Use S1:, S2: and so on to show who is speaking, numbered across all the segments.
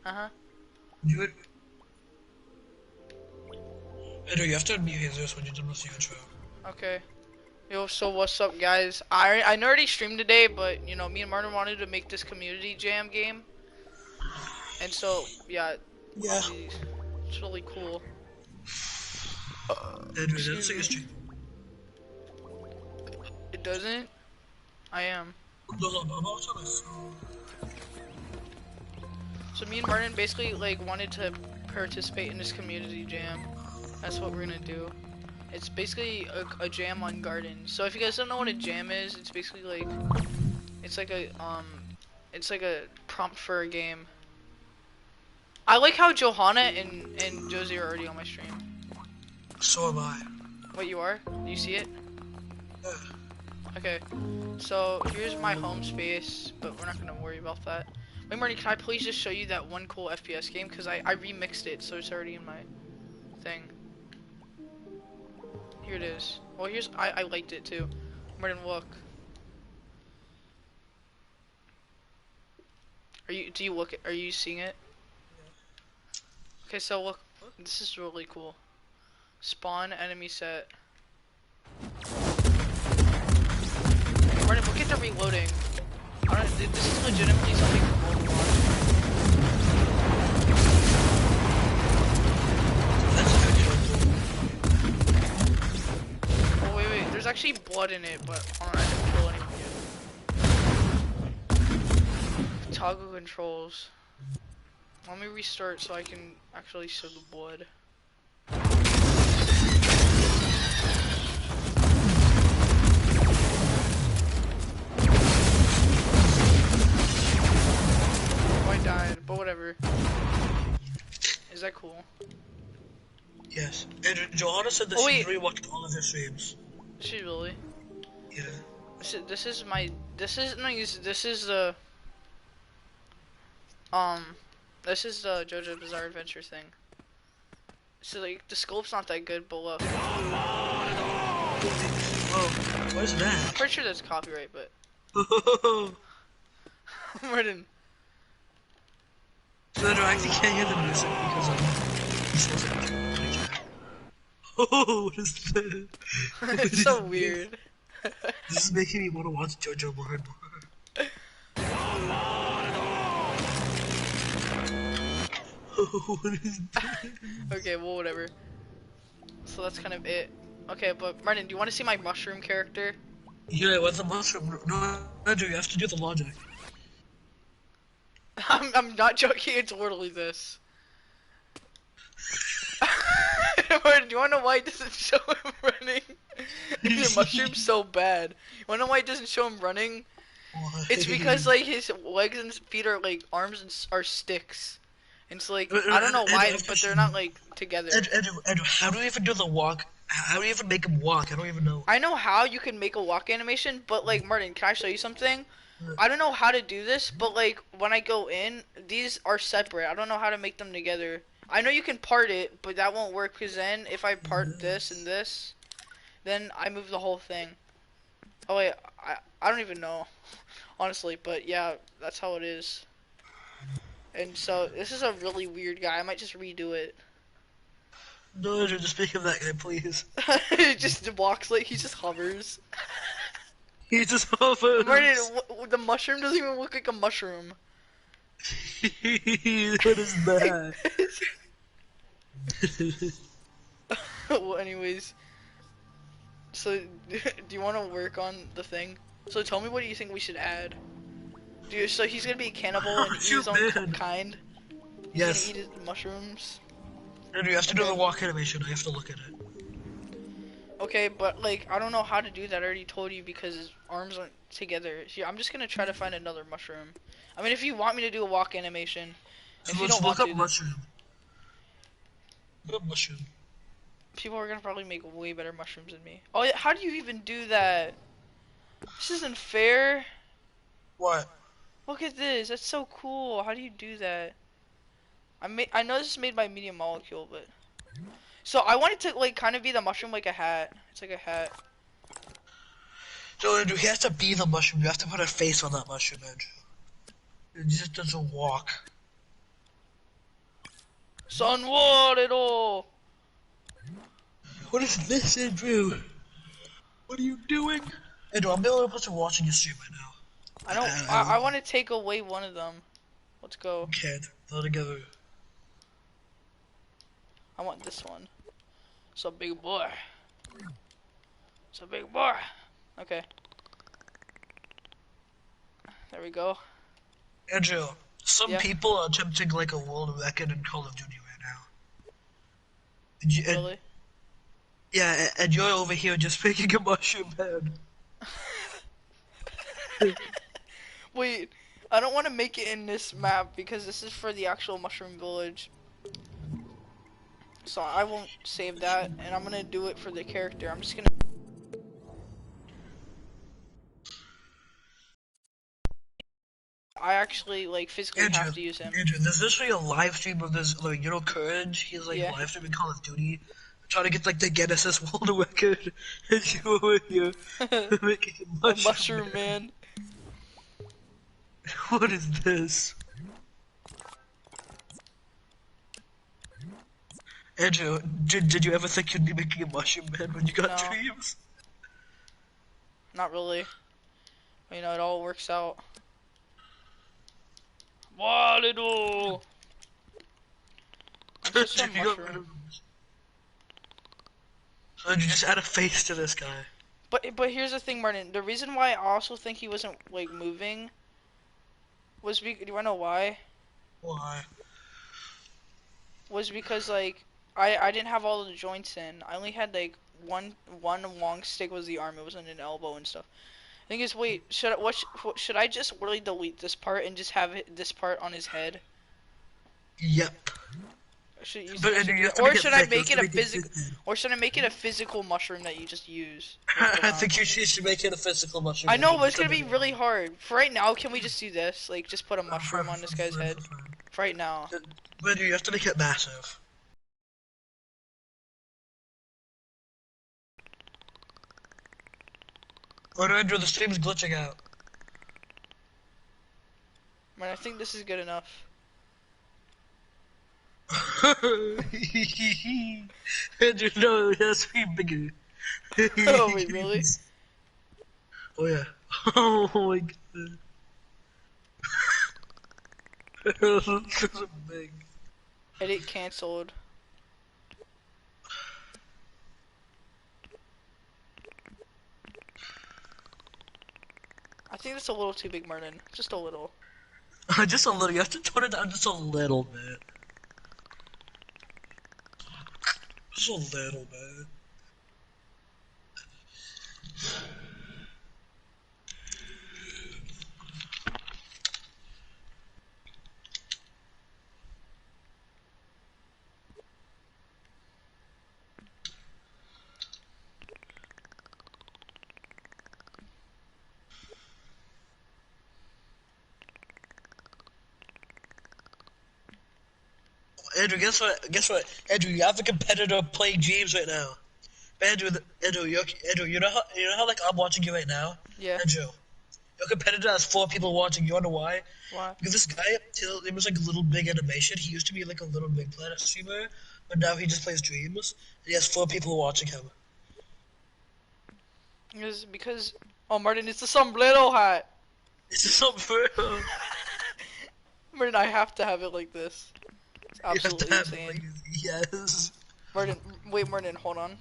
S1: Uh-huh.
S2: Do it. Andrew, you have to unmute Jesus when you're done with the intro.
S1: Okay. Yo, so what's up, guys? I already streamed today, but you know, me and Martin wanted to make this community jam game, and so yeah,
S2: Yeah.
S1: it's really cool.
S2: Andrew, it doesn't
S1: Excuse
S2: say you're
S1: me.
S2: streaming.
S1: It doesn't? I am.
S2: No, no, no, I'm not on my phone.
S1: So me and Martin basically like wanted to participate in this community jam. That's what we're gonna do. It's basically a jam on gardens. So if you guys don't know what a jam is, it's basically like it's like a prompt for a game. I like how Johanna and Josie are already on my stream.
S2: So am I.
S1: What, you are? Do you see it?
S2: Yeah.
S1: Okay. So here's my home space, but we're not gonna worry about that. Wait, Marty, can I please just show you that one cool FPS game? Cause I remixed it, so it's already in my thing. Here it is. Well, I liked it too. Martin, look. Are you seeing it? Okay, so look, this is really cool. Spawn enemy set. Martin, look at the reloading. This is legitimately something from World War
S2: That's actually
S1: I. Oh wait, there's actually blood in it, but I didn't kill anyone yet. Toggle controls. Let me restart so I can actually show the blood. Oh, I died, but whatever. Is that cool?
S2: Yes. Andrew, Johanna said that
S1: Oh,
S2: she's
S1: wait.
S2: rewatched all of her streams.
S1: Is she really?
S2: Yeah.
S1: This is the this is the JoJo Bizarre Adventure thing. So like the scope's not that good, but look.
S2: Whoa, what is
S1: I'm
S2: that?
S1: pretty sure that's copyright, but Martin.
S2: So Andrew, I actually can't hear the music because this wasn't really chat. Oh, what is that?
S1: It's so weird.
S2: This is making me want to watch JoJo more and more. What is that?
S1: Okay, well whatever. So that's kind of it. Okay, but Martin, do you want to see my mushroom character?
S2: Yeah, what's the mushroom? No, Andrew, you have to do the logic.
S1: I'm not joking. It's literally this. Martin, do you want to know why it doesn't show him running? The mushroom's so bad. You want to know why it doesn't show him running? It's because like his legs and feet are like arms and are sticks. And so like I don't know why, but they're not like together.
S2: Andrew, how do we even do the walk? How do we even make him walk? I don't even know.
S1: I know how you can make a walk animation, but like Martin, can I show you something? I don't know how to do this, but like when I go in, these are separate. I don't know how to make them together. I know you can part it, but that won't work because then if I part this and this, then I move the whole thing. Oh wait, I don't even know, honestly, but yeah, that's how it is. And so this is a really weird guy. I might just redo it.
S2: No, Andrew, just make him that guy, please.
S1: He just walks like he just hovers.
S2: He just hovers.
S1: Martin, the mushroom doesn't even look like a mushroom.
S2: What is that?
S1: Well, anyways, so do you want to work on the thing? So tell me what do you think we should add? So he's gonna be a cannibal and eat his own kind. He's
S2: Yes.
S1: gonna eat his mushrooms.
S2: Andrew, you have to do the walk animation. I have to look at it.
S1: Okay, but like I don't know how to do that. I already told you because his arms aren't together. Here, I'm just gonna try to find another mushroom. I mean, if you want me to do a walk animation,
S2: So
S1: if you
S2: let's
S1: don't
S2: look
S1: want
S2: up
S1: to,
S2: mushroom. Look up mushroom.
S1: people are gonna probably make way better mushrooms than me. Oh yeah, how do you even do that? This isn't fair.
S2: What?
S1: Look at this. That's so cool. How do you do that? I know this is made by Media Molecule, but so I want it to like kind of be the mushroom like a hat. It's like a hat.
S2: So Andrew, he has to be the mushroom. You have to put a face on that mushroom, Andrew. It just doesn't walk.
S1: Sunward it all.
S2: What is this, Andrew? What are you doing? Andrew, I'm the only person watching your stream right now.
S1: I don't. I want to take away one of them. Let's go.
S2: Okay, they're together.
S1: I want this one. It's a big boy. It's a big boy. Okay. There we go.
S2: Andrew, some
S1: Yeah.
S2: people are attempting like a world record in Call of Duty right now. And
S1: Really?
S2: yeah, and you're over here just making a mushroom head.
S1: Wait. I don't want to make it in this map because this is for the actual mushroom village. So I won't save that, and I'm gonna do it for the character. I'm just gonna. I actually like physically have to use him.
S2: Andrew, there's literally a live stream of this, like, Courage. He's like
S1: Yeah.
S2: live streaming Call of Duty, trying to get like the Guinness World Record. And you over here making a
S1: A
S2: mushroom,
S1: mushroom man.
S2: What is this? Andrew, did you ever think you'd be making a mushroom man when you got
S1: No.
S2: dreams?
S1: Not really. You know, it all works out. What it all? I'm just a
S2: Dude, you got
S1: mushroom.
S2: So you just add a face to this guy.
S1: But here's the thing, Martin. The reason why I also think he wasn't like moving was do you wanna know why?
S2: Why?
S1: Was because like I didn't have all the joints in. I only had like one long stick was the arm. It wasn't an elbow and stuff. Thing is, wait, should I just really delete this part and just have this part on his head?
S2: Yep.
S1: But
S2: Andrew, you have to
S1: or
S2: make it
S1: should I
S2: thick,
S1: make
S2: you
S1: it a
S2: have to make it
S1: physical?
S2: thick.
S1: Or should I make it a physical mushroom that you just use?
S2: I think you should make it a physical mushroom.
S1: I know, but it's gonna be really hard. For right now, can we just do this? Like, just put a mushroom on this guy's head? For right now.
S2: But you have to make it massive. Oh no, Andrew, the stream's glitching out.
S1: Man, I think this is good enough.
S2: Andrew, no, it has to be bigger.
S1: Oh, wait, really?
S2: Oh yeah. Oh my god. This is big.
S1: Edit cancelled. I think that's a little too big, Martin. Just a little.
S2: Just a little. You have to tone it down just a little bit. Just a little bit. Andrew, guess what? Guess what? Andrew, you have a competitor playing games right now. Andrew, Andrew, you know how like I'm watching you right now?
S1: Yeah.
S2: Andrew, your competitor has 4 people watching. You wanna know why?
S1: Why?
S2: Because this guy, it was like Little Big Animation. He used to be like a Little Big Planet streamer, but now he just plays Dreams. And he has 4 people watching him.
S1: Because oh, Martin, it's the sombrero hat.
S2: It's just something.
S1: Martin, I have to have it like this. It's
S2: You have to
S1: absolutely
S2: have it
S1: insane.
S2: like, yes.
S1: Martin, wait, Martin, hold on.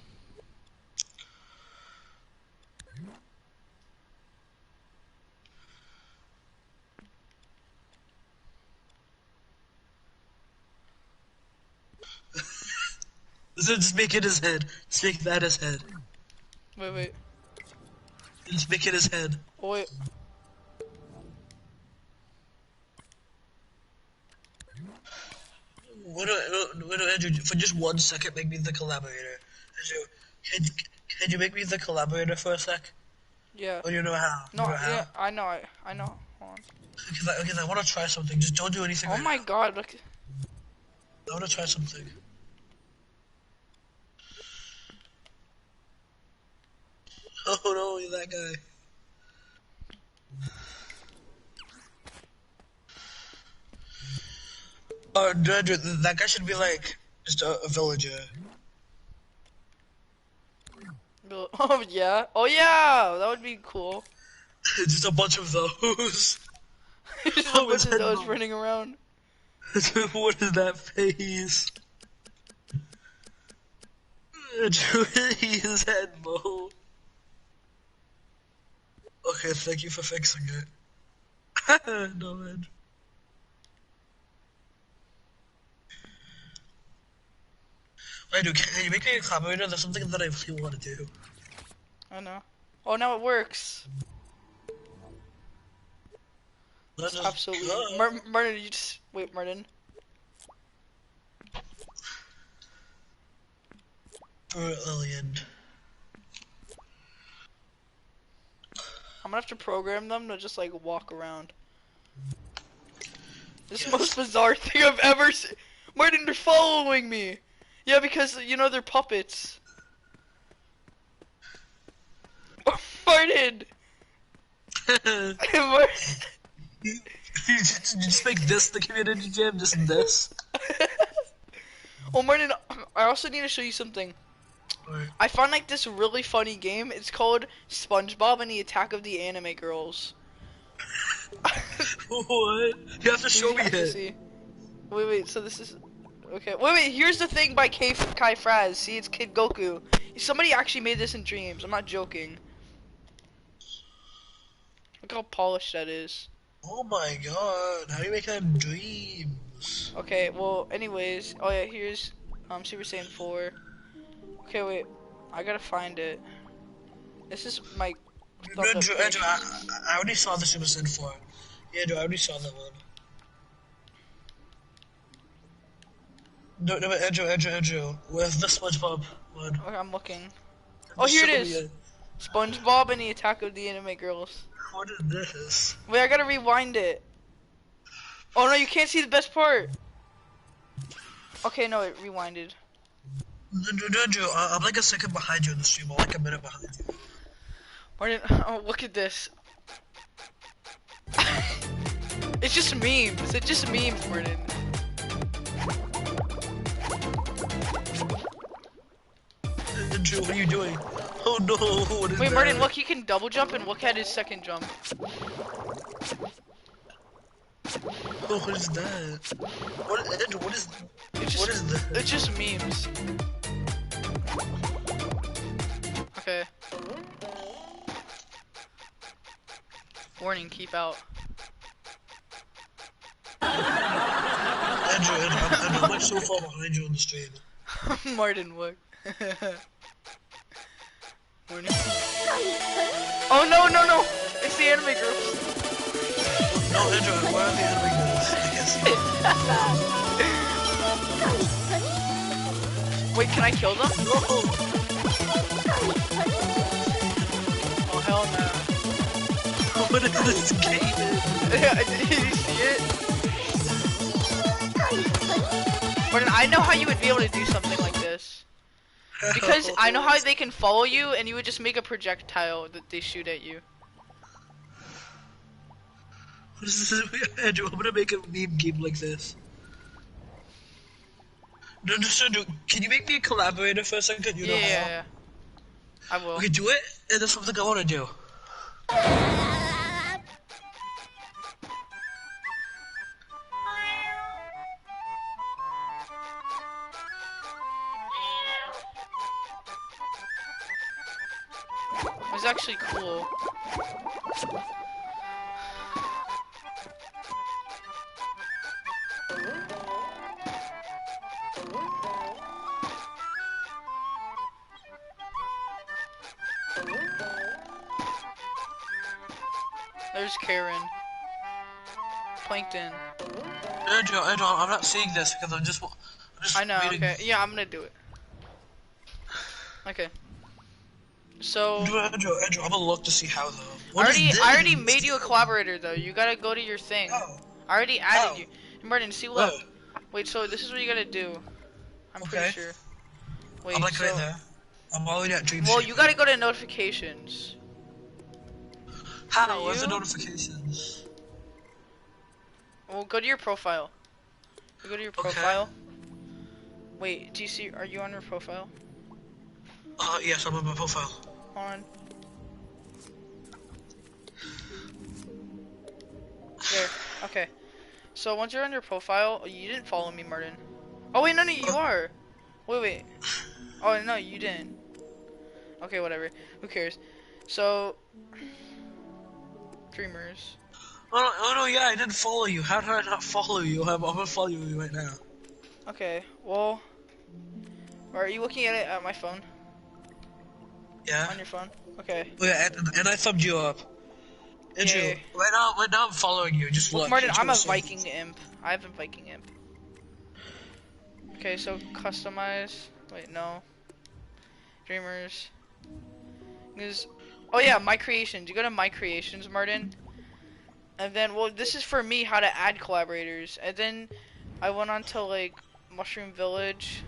S2: So just make it his head. Just make that his head.
S1: Wait.
S2: Just make it his head.
S1: Oh, wait.
S2: Andrew, for just 1 second, make me the collaborator. Andrew, can you make me the collaborator for a sec?
S1: Yeah.
S2: Oh, you know how?
S1: No,
S2: You know how?
S1: yeah, I know. Hold on.
S2: Because I want to try something. Just don't do anything.
S1: Oh
S2: right
S1: my
S2: now.
S1: God! Look.
S2: I want to try something. Oh no, you're that guy. Andrew, that guy should be like just a villager.
S1: Oh yeah. Oh yeah. That would be cool.
S2: Just a bunch of those.
S1: Just a
S2: Oh, his
S1: bunch of
S2: head
S1: those
S2: moved.
S1: running around.
S2: What is that face? Andrew, his head moved. Okay, thank you for fixing it. No, man. Wait, dude, can you make me a collaborator? That's something that I really want to do.
S1: I know. Oh, now it works.
S2: Let's
S1: It's
S2: just
S1: absolutely.
S2: go.
S1: Martin, you just wait, Martin.
S2: Brilliant.
S1: I'm gonna have to program them to just like walk around. This is the most
S2: Yes.
S1: bizarre thing I've ever seen. Martin, they're following me. Yeah, because you know they're puppets. Martin.
S2: You just make this the community gym, just this.
S1: Oh, Martin, I also need to show you something.
S2: Alright.
S1: I found like this really funny game. It's called SpongeBob and the Attack of the Anime Girls.
S2: What? You have to show
S1: You
S2: me
S1: have to
S2: it.
S1: see. Wait, so this is... Okay, wait, here's the thing by Kai Fraz. See, it's Kid Goku. Somebody actually made this in Dreams. I'm not joking. Look how polished that is.
S2: Oh my god, how do you make that in dreams?
S1: Okay, well, anyways. Oh yeah, here's Super Saiyan 4. Okay, wait. I gotta find it. This is my...
S2: Andrew, I already saw the Super Saiyan 4. Yeah, Andrew, I already saw that one. No, but Andrew, where's the SpongeBob one?
S1: Okay, I'm looking. Oh, here it is. SpongeBob and the Attack of the Anime Girls.
S2: What is this?
S1: Wait, I gotta rewind it. Oh no, you can't see the best part. Okay, no, it rewinded.
S2: Andrew, I'm like a second behind you in the stream. I'm like a minute behind you.
S1: Martin, oh, look at this. It's just memes. It's just memes, Martin.
S2: Andrew, what are you doing? Oh no, what is
S1: Wait,
S2: that?
S1: Martin, look, he can double jump and look at his second jump.
S2: Oh, what is that? Andrew, what is that?
S1: It's just memes. Okay. Warning, keep out.
S2: Andrew, I'm like so far behind you on the stream.
S1: Martin, look. Warning. Oh no! It's the anime girls.
S2: No, Andrew, where are the enemy girls? I guess.
S1: Wait, can I kill them?
S2: No!
S1: Oh hell no.
S2: What is this game?
S1: Did you see it? Martin, I know how you would be able to do something like this. Because I know how they can follow you and you would just make a projectile that they shoot at you.
S2: What is this? Andrew, I'm gonna make a meme game like this. No, Andrew, can you make me a collaborator for a second? You know how?
S1: Yeah. I will.
S2: Okay, do it, and that's something I wanna do.
S1: It's actually cool. There's Karen. Plankton.
S2: Andrew, I'm not seeing this because I'm just
S1: I know,
S2: reading.
S1: okay. Yeah, I'm gonna do it. Okay. So
S2: Andrew, I'm gonna look to see how though.
S1: I already made you a collaborator though. You gotta go to your thing.
S2: Oh.
S1: I already added
S2: Oh.
S1: you. Martin, see look. Wait, so this is what you gotta do. I'm pretty
S2: Okay.
S1: sure. Wait,
S2: I'm like
S1: so
S2: right there. I'm already at Dream
S1: well,
S2: Shape.
S1: you gotta go to notifications.
S2: How? Where's the
S1: you?
S2: notifications?
S1: Well, go to your profile. You go to your
S2: Okay.
S1: profile. Wait, do you see? Are you on your profile?
S2: Yes, I'm on my profile.
S1: Hold on. There. Okay. So once you're on your profile, you didn't follow me, Martin. Oh wait, no, you are. Wait. Oh no, you didn't. Okay, whatever. Who cares? So, Dreamers.
S2: Oh no, yeah, I didn't follow you. How did I not follow you? I'm gonna follow you right now.
S1: Okay. Well, are you looking at it at my phone?
S2: Yeah.
S1: On your phone? Okay.
S2: Oh, yeah, and I thumbed you up. Andrew,
S1: Yay.
S2: right now I'm following you. Just
S1: Look,
S2: look.
S1: Martin,
S2: It's
S1: I'm
S2: gonna
S1: a
S2: say.
S1: Viking imp. I have a Viking imp. Okay, so customize. Wait, no. Dreamers. Is oh yeah, my creations. You go to my creations, Martin. And then, well, this is for me how to add collaborators. And then I went on to like Mushroom Village.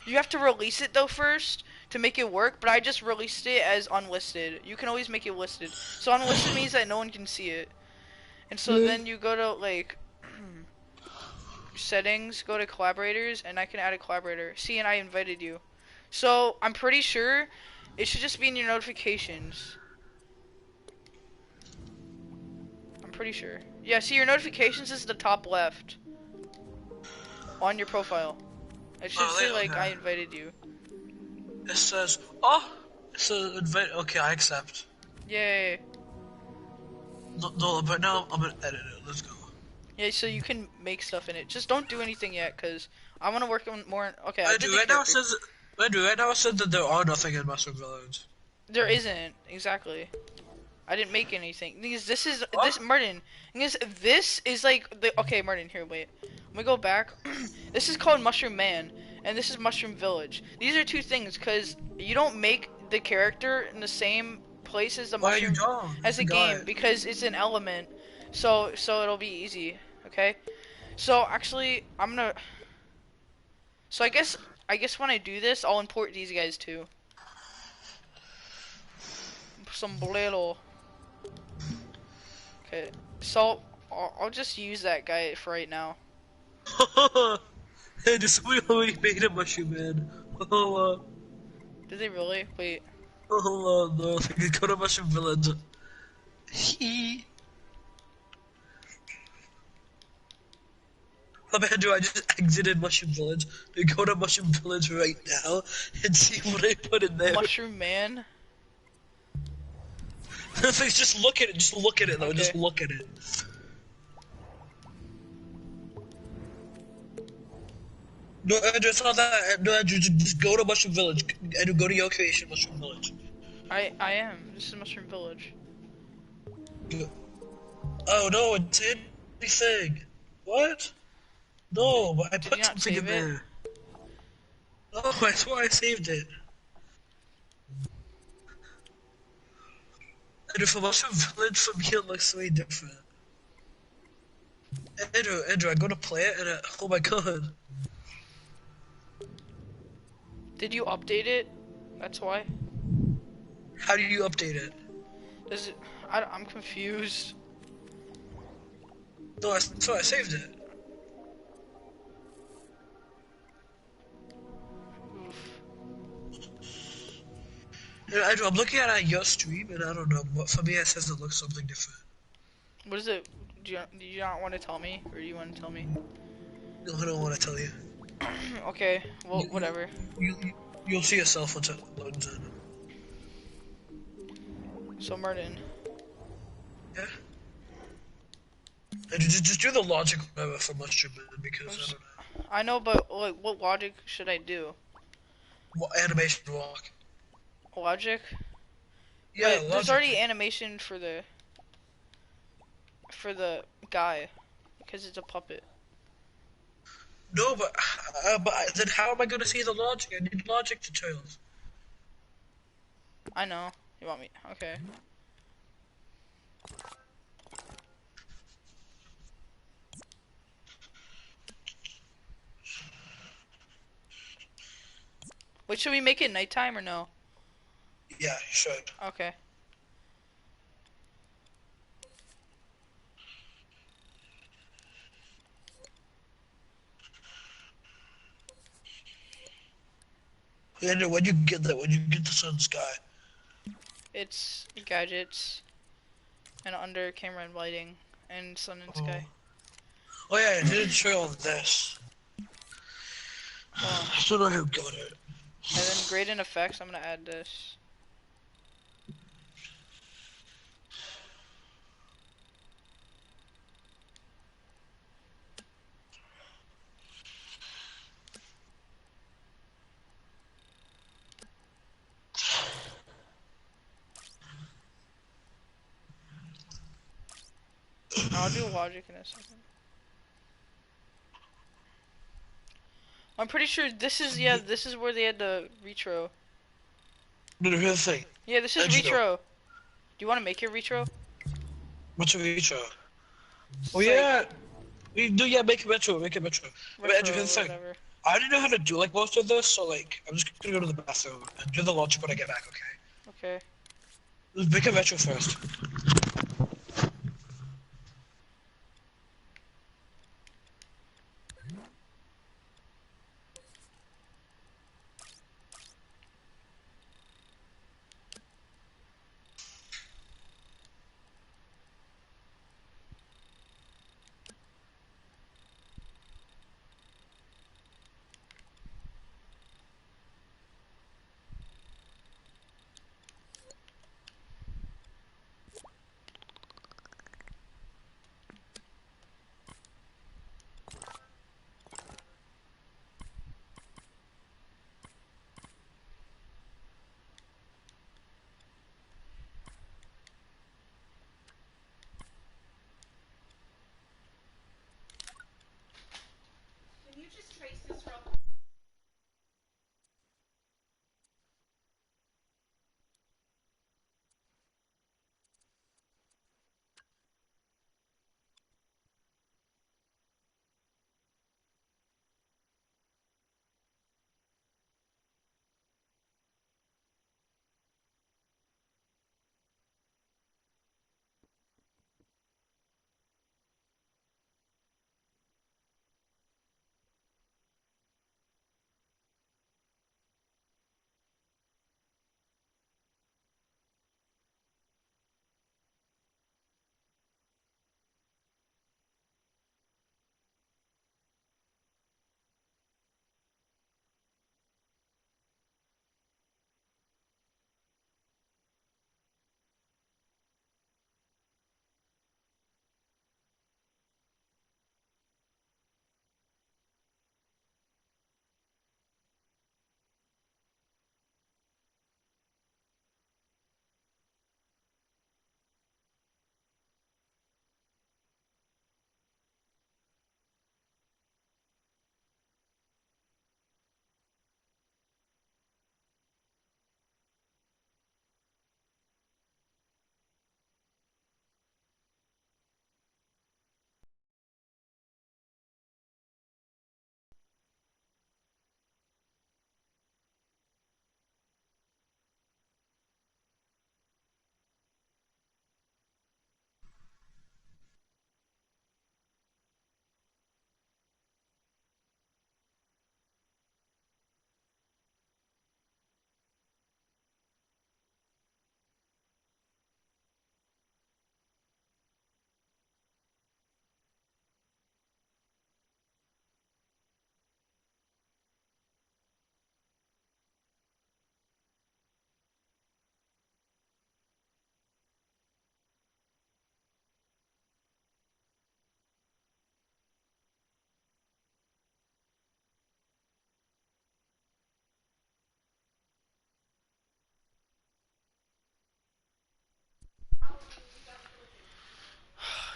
S1: You have to release it though first to make it work, but I just released it as unlisted. You can always make it listed. So unlisted means that no one can see it. And so then you go to like settings, go to collaborators, and I can add a collaborator. See, and I invited you. So I'm pretty sure it should just be in your notifications. I'm pretty sure. Yeah, see, your notifications is the top left on your profile. It should say like I
S2: Okay.
S1: invited you.
S2: It says, oh, it says invite. Okay, I accept.
S1: Yay.
S2: No, but now I'm gonna edit it. Let's go.
S1: Yeah, so you can make stuff in it. Just don't do anything yet, cause I want to work on more. Okay, I did
S2: Andrew,
S1: the
S2: right now it
S1: character.
S2: says, Andrew, right now it says that there are nothing in Mushroom Village.
S1: There isn't exactly. I didn't make anything. Because this is
S2: What?
S1: this Martin. Because this is like the okay, Martin. Here, wait. Let me go back. This is called Mushroom Man, and this is Mushroom Village. These are two things, cause you don't make the character in the same place as the
S2: Why you
S1: mushroom
S2: don't? You
S1: as a
S2: forgot
S1: game
S2: it.
S1: because it's an element. So it'll be easy. Okay. So actually, I'm gonna. So I guess when I do this, I'll import these guys too. Sombrero. Okay. So I'll just use that guy for right now.
S2: Andrew, somebody already made a Mushroom Man.
S1: Did they really? Wait.
S2: No, they could go to Mushroom Village. Hee. Andrew, I just exited Mushroom Village. We go to Mushroom Village right now and see what I put in there.
S1: Mushroom Man.
S2: Just look at it. Just look at it, though. Just
S1: Okay.
S2: look at it. No, Andrew, it's not that. No, Andrew, just go to Mushroom Village. Andrew, go to your creation, Mushroom Village.
S1: I am. This is Mushroom Village.
S2: Oh no, it's anything. What? No, but I
S1: Did you
S2: put
S1: not
S2: something in
S1: save it?
S2: there. No, I swear I saved it. Andrew, for Mushroom Village, from here looks way different. Andrew, I go to play it and oh my god.
S1: Did you update it? That's why.
S2: How do you update it?
S1: Does it? I'm confused.
S2: No, I swear I saved it. Andrew, I'm looking at your stream and I don't know, but for me it says it looks something different.
S1: What is it? Do you not want to tell me, or do you want to tell me?
S2: No, I don't want to tell you.
S1: Okay. Well, whatever.
S2: You'll see yourself once it loads in.
S1: So Martin.
S2: Yeah? And just do the logic whatever for Mushroom Man because I don't know.
S1: I know, but like, what logic should I do?
S2: Animation walk.
S1: Logic?
S2: Yeah,
S1: But there's
S2: logic.
S1: already animation for the guy, because it's a puppet.
S2: No, but then how am I gonna see the logic? I need logic tutorials.
S1: I know. You want me? Okay. Wait, should we make it nighttime or no?
S2: Yeah, you should.
S1: Okay.
S2: Andrew, when you get that, when you get the Sun Sky.
S1: It's gadgets and under camera and lighting and sun and
S2: Oh.
S1: sky.
S2: Oh yeah, I didn't show you all this.
S1: Hold on.
S2: I still know who got it.
S1: And then grade and effects, I'm gonna add this. I'll do logic in a second. I'm pretty sure this is, yeah, this is where they had the retro.
S2: No, here's the thing.
S1: Yeah, this is
S2: Andrew,
S1: retro. Do you want to make your retro?
S2: what's a retro? Oh
S1: It's like
S2: yeah, we do. Yeah, make a metro, make a metro. But Andrew,
S1: retro
S2: here's the
S1: or
S2: thing.
S1: whatever.
S2: I don't know how to do like most of this, so like I'm just gonna go to the bathroom and do the launch when I get back. Okay.
S1: Okay.
S2: Let's make a metro first.
S1: Can you just trace this real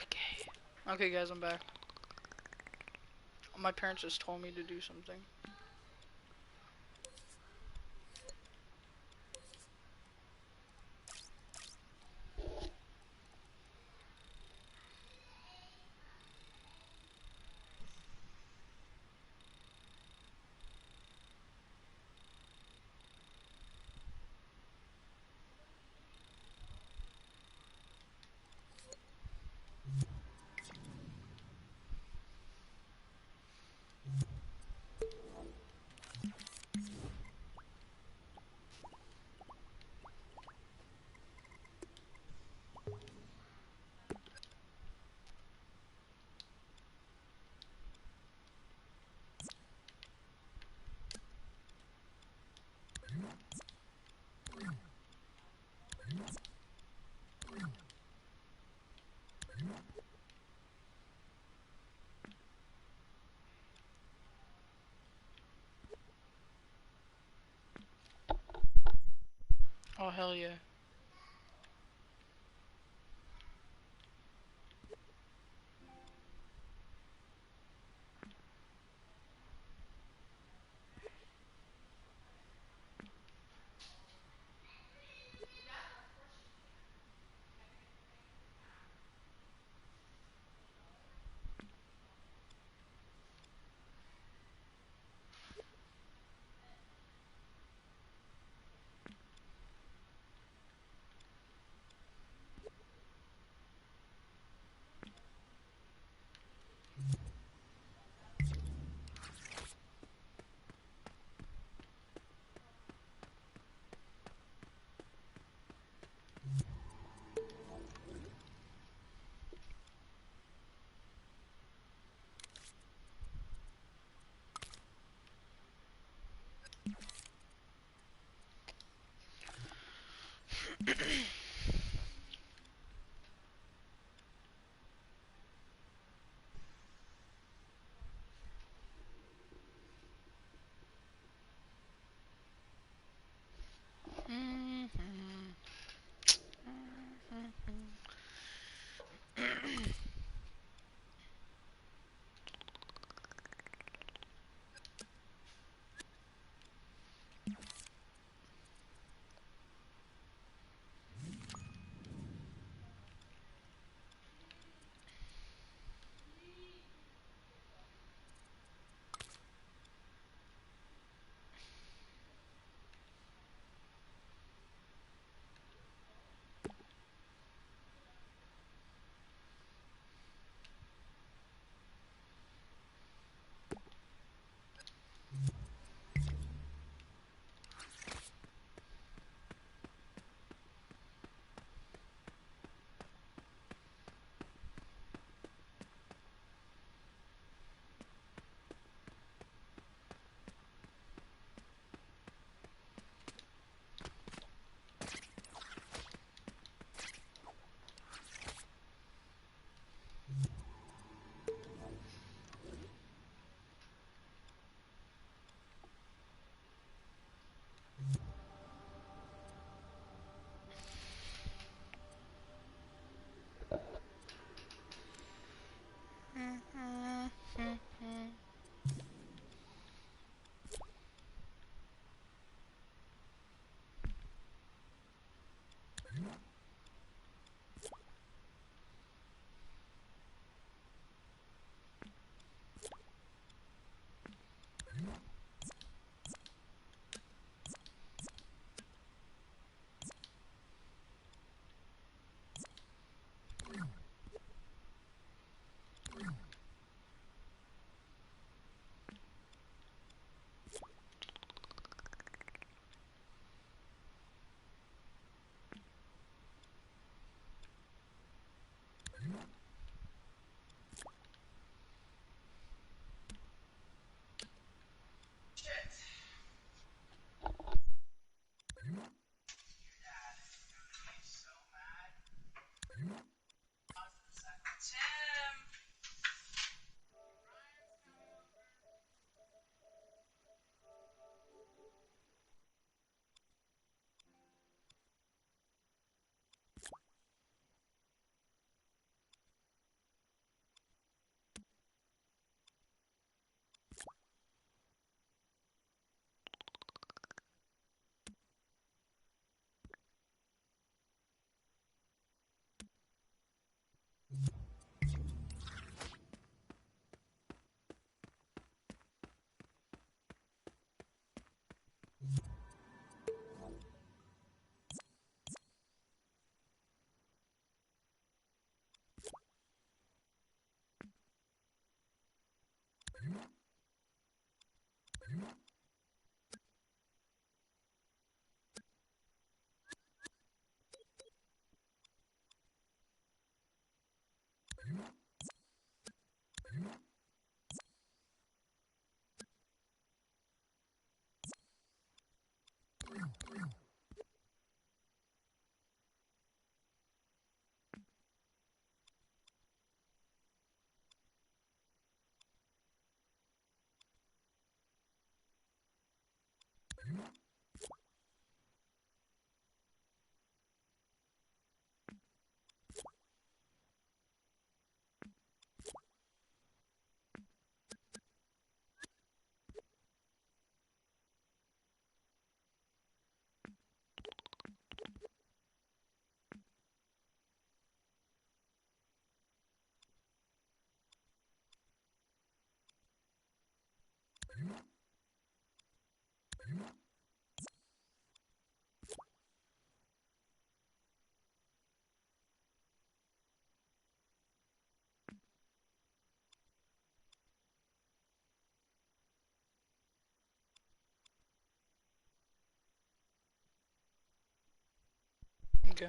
S1: Okay. Okay, guys, I'm back. My parents just told me to do something. Hell yeah. Okay.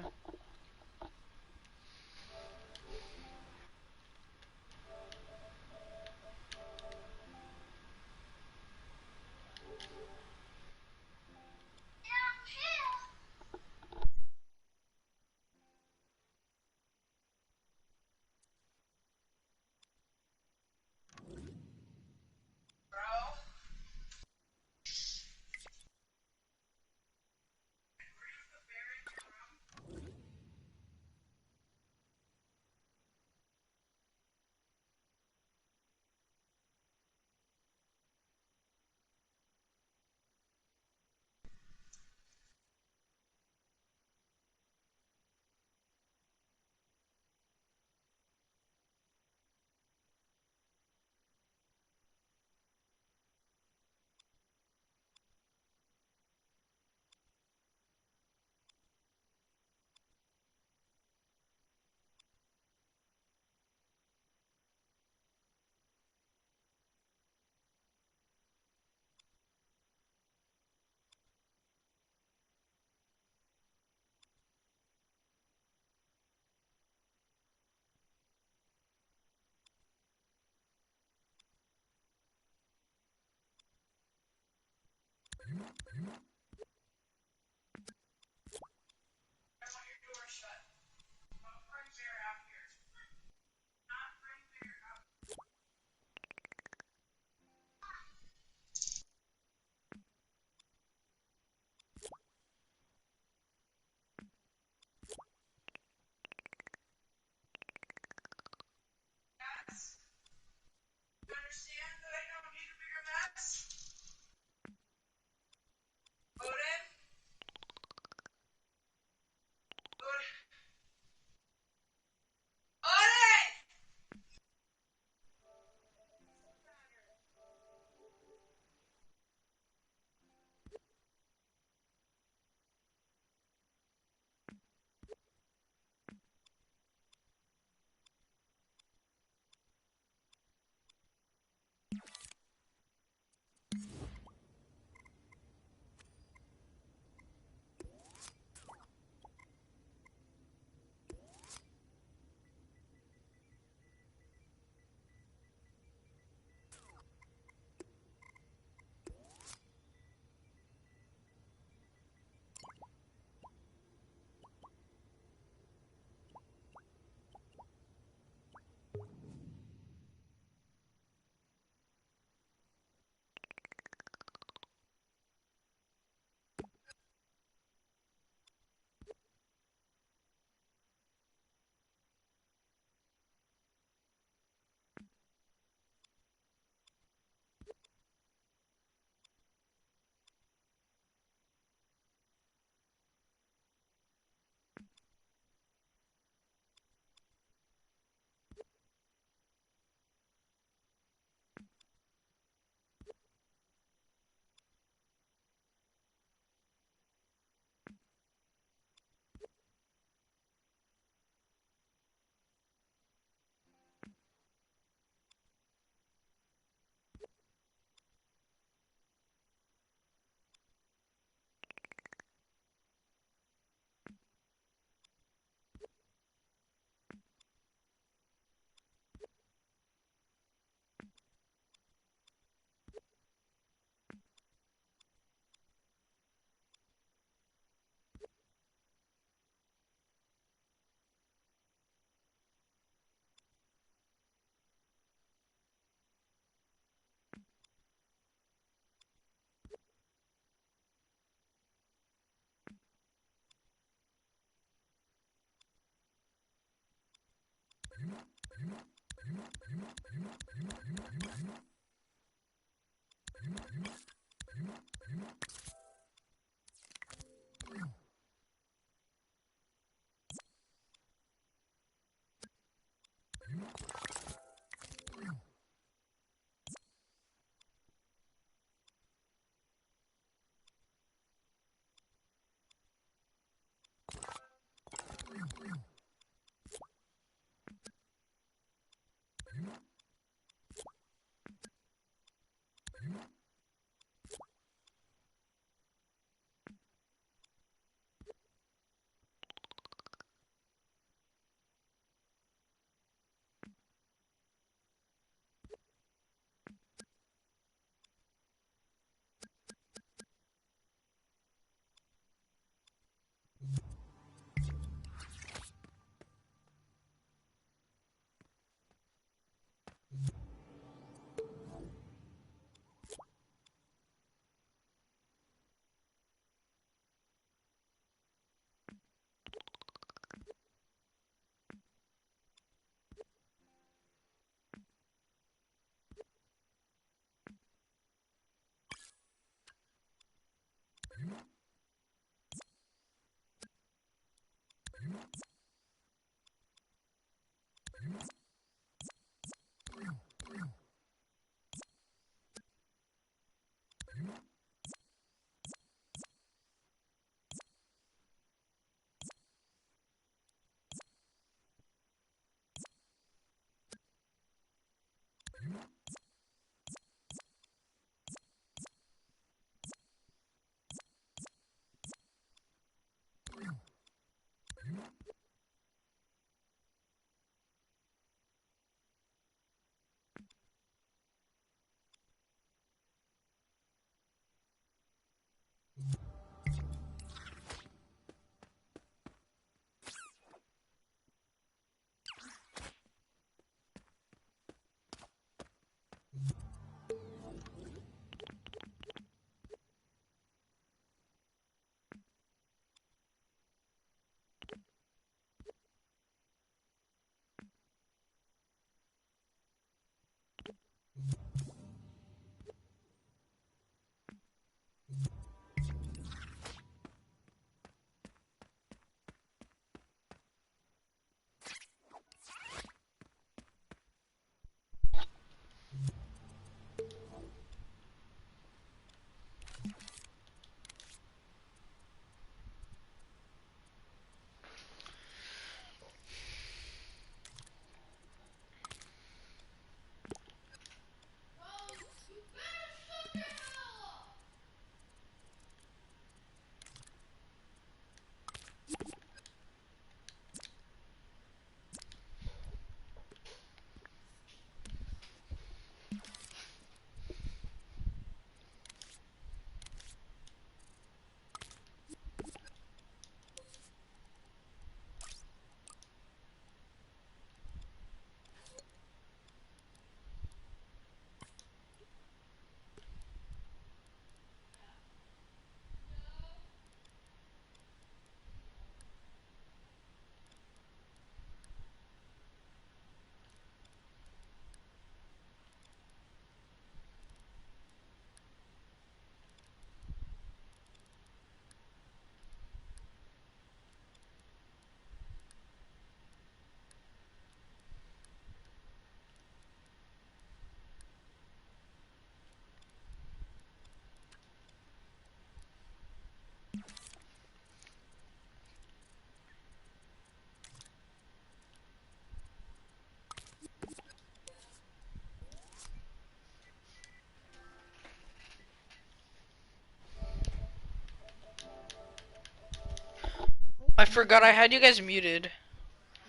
S1: I forgot I had you guys muted.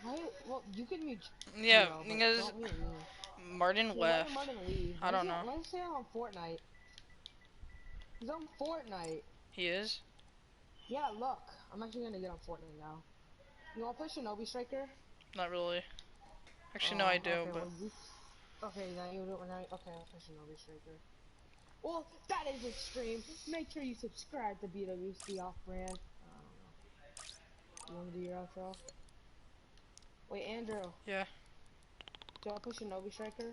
S3: Why? Well, you can mute
S1: Yeah,
S3: Geo, but
S1: because
S3: don't mute me.
S1: Martin
S3: Why did
S1: left.
S3: Martin leave?
S1: I don't know.
S3: Why is he on Fortnite? He's on Fortnite.
S1: He is?
S3: Yeah, look. I'm actually gonna get on Fortnite now. You wanna play Shinobi Striker?
S1: Not really. Actually, no, I
S3: Oh,
S1: do,
S3: okay,
S1: but...
S3: well, you... Okay, now you do it now. Okay, I'll play Shinobi Striker. Well, that is extreme. Make sure you subscribe to BWC Off-Brand. I don't know. You wanna do your outro? Wait, Andrew.
S1: Yeah.
S3: Do I play Shinobi Striker?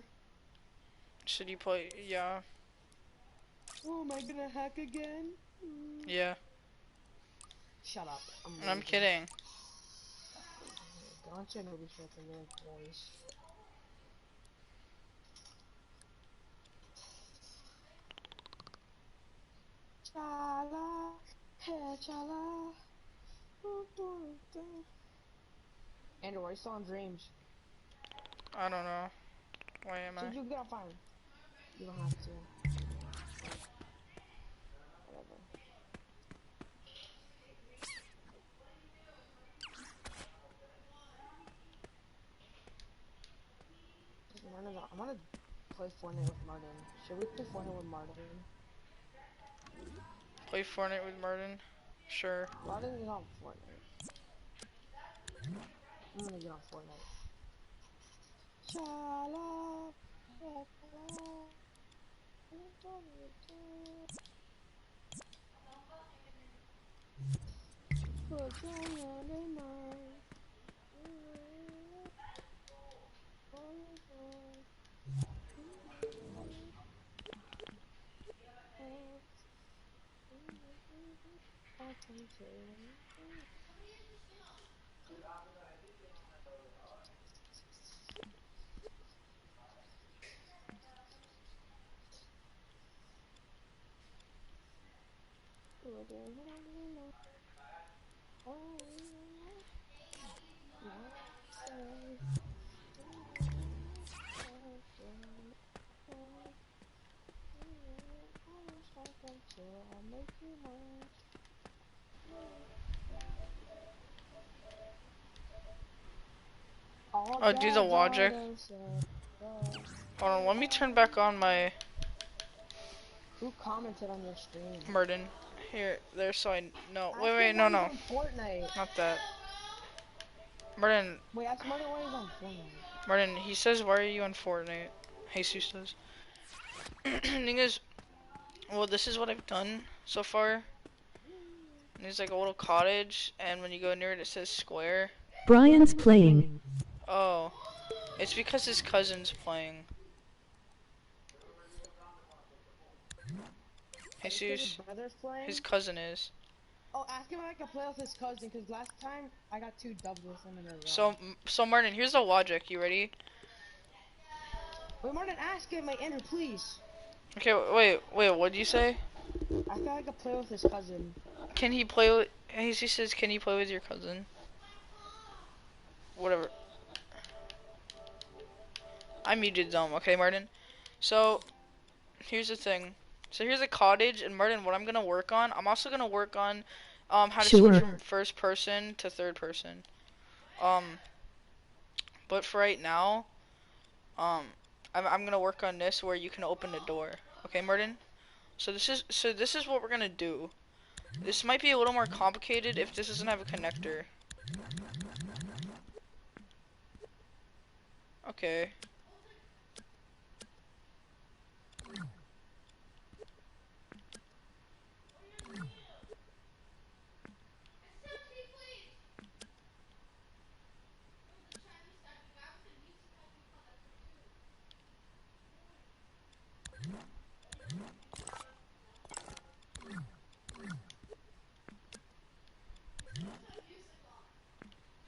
S1: Should you play... Yeah.
S3: Oh, am I gonna hack again?
S1: Yeah.
S3: Shut up. I'm
S1: I'm
S3: leaving.
S1: kidding.
S3: Get on Shinobi Striker, little boys. Chala, hey chala. Andrew, are you still on Dreams?
S1: I don't know. Why am
S3: So
S1: I?
S3: you get on fine. You don't have to. I wanna play Fortnite with Martin. Should we play Fortnite with Martin?
S1: Play Fortnite with Martin? Sure.
S3: Martin is on Fortnite. I'm gonna get on Fortnite. Shala,
S1: Oh, do the logic. Hold on, let me turn back on my
S3: Who commented on your stream?
S1: Martin. Here, there, so I know.
S3: Ask
S1: Wait,
S3: him
S1: no,
S3: why he's
S1: no.
S3: on Fortnite.
S1: Not that. Martin,
S3: Wait, ask Martin why he's on Fortnite.
S1: Martin, he says, why are you on Fortnite? Jesus does. Thing is, well, this is what I've done so far. And there's like a little cottage, and when you go near it, it says square.
S4: Brian's playing.
S1: Oh, it's because his cousin's playing. Jesus,
S3: His brother's playing?
S1: his cousin is.
S3: Oh, ask him if I can play with his cousin, because last time I got 2 dubs with him in a row.
S1: So Martin, here's the logic. You ready?
S3: Wait, Martin, ask him, like, Andrew, please.
S1: Okay, wait, what'd you say?
S3: I thought I could play with his cousin.
S1: Can he play with, he says, can you play with your cousin? Whatever. I muted them, okay, Martin? So, here's the thing. So here's a cottage, and Martin, what I'm gonna work on, I'm also gonna work on, how to switch from first person to third person. But for right now, I'm gonna work on this where you can open the door. Okay, Martin? So this is what we're gonna do. This might be a little more complicated if this doesn't have a connector. Okay.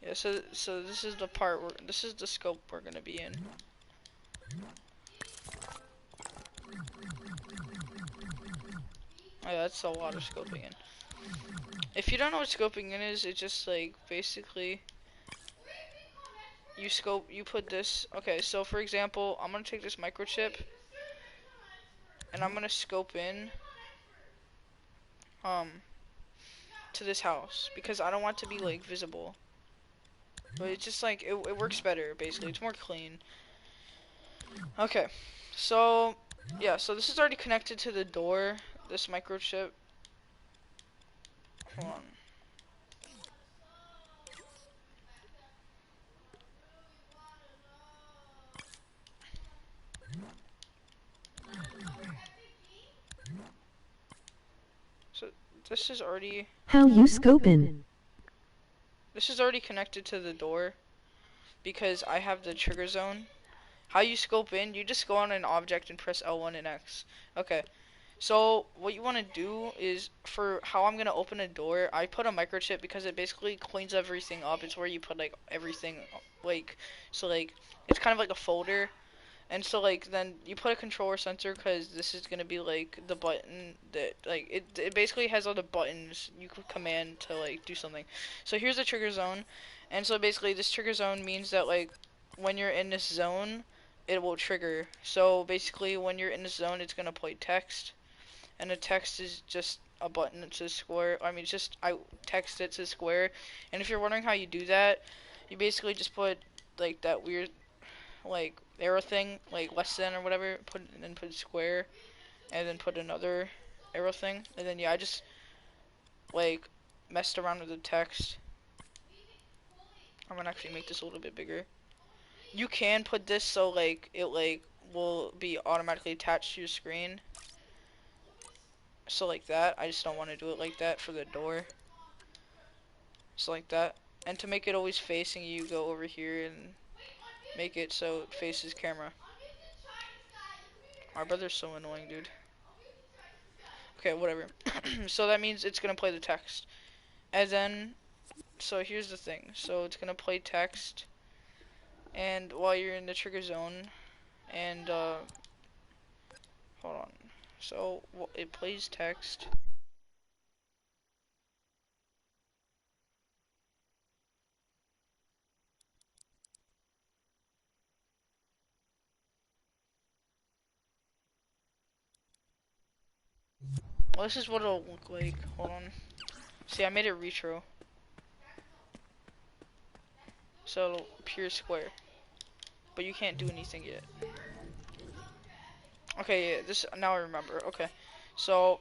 S1: Yeah, so this is the part where this is the scope we're gonna be in. Oh, yeah, that's a lot of scoping in. If you don't know what scoping in is, it's just like basically you put this. Okay, so for example, I'm gonna take this microchip and I'm gonna scope in to this house because I don't want it to be like visible. But it's just like it works better basically. It's more clean. Okay. So yeah, so this is already connected to the door, this microchip. Hold on. So this is already
S4: How you scoping?
S1: This is already connected to the door because I have the trigger zone. How you scope in, you just go on an object and press L1 and X. Okay. So what you want to do is for how I'm going to open a door, I put a microchip because it basically cleans everything up. It's where you put like everything like so like it's kind of like a folder. And so like then you put a controller sensor because this is gonna be like the button that like it basically has all the buttons you could command to like do something. So here's the trigger zone, and so basically this trigger zone means that like when you're in this zone, it will trigger. So basically when you're in this zone, it's gonna play text, and the text is just a button that says square. I mean, it's just I text it to square, and if you're wondering how you do that, you basically just put like that weird like arrow thing, like less than or whatever, and then put square, and then put another arrow thing, and then yeah, I just like messed around with the text. I'm gonna actually make this a little bit bigger. You can put this so like it like will be automatically attached to your screen. So like that. I just don't want to do it like that for the door. So like that. And to make it always facing you, go over here and make it so it faces camera. My brother's so annoying, dude. Okay, whatever. So that means it's gonna play the text. And then, so here's the thing. So it's gonna play text, and while you're in the trigger zone, and hold on. So it plays text. Well, this is what it'll look like. Hold on. See, I made it retro. So it'll appear square. But you can't do anything yet. Okay, yeah, this, now I remember. Okay. So,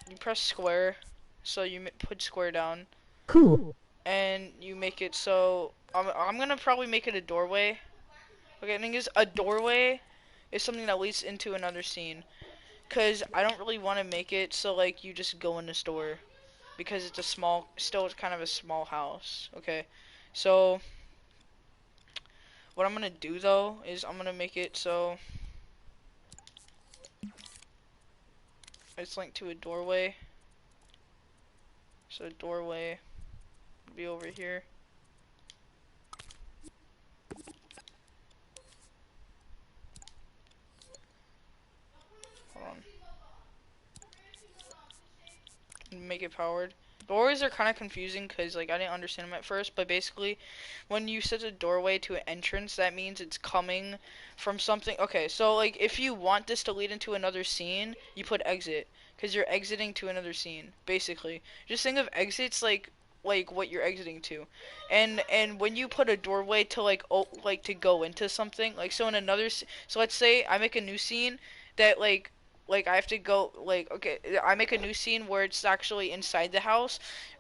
S1: you press square. So you put square down.
S4: Cool.
S1: And you make it so, I'm gonna probably make it a doorway. Okay, the thing is, a doorway is something that leads into another scene. Cause I don't really want to make it so like you just go in the store. Because it's a small, still it's kind of a small house. Okay, so what I'm gonna do though is I'm gonna make it so it's linked to a doorway. So doorway will be over here. Hold on. Make it powered. Doorways are kind of confusing because like I didn't understand them at first, but basically when you set a doorway to an entrance, that means it's coming from something. Okay, so like if you want this to lead into another scene, you put exit because you're exiting to another scene. Basically, just think of exits like what you're exiting to, and when you put a doorway to like like to go into something, like so in another so let's say I make a new scene that like I have to go like okay I make a new scene where it's actually inside the house.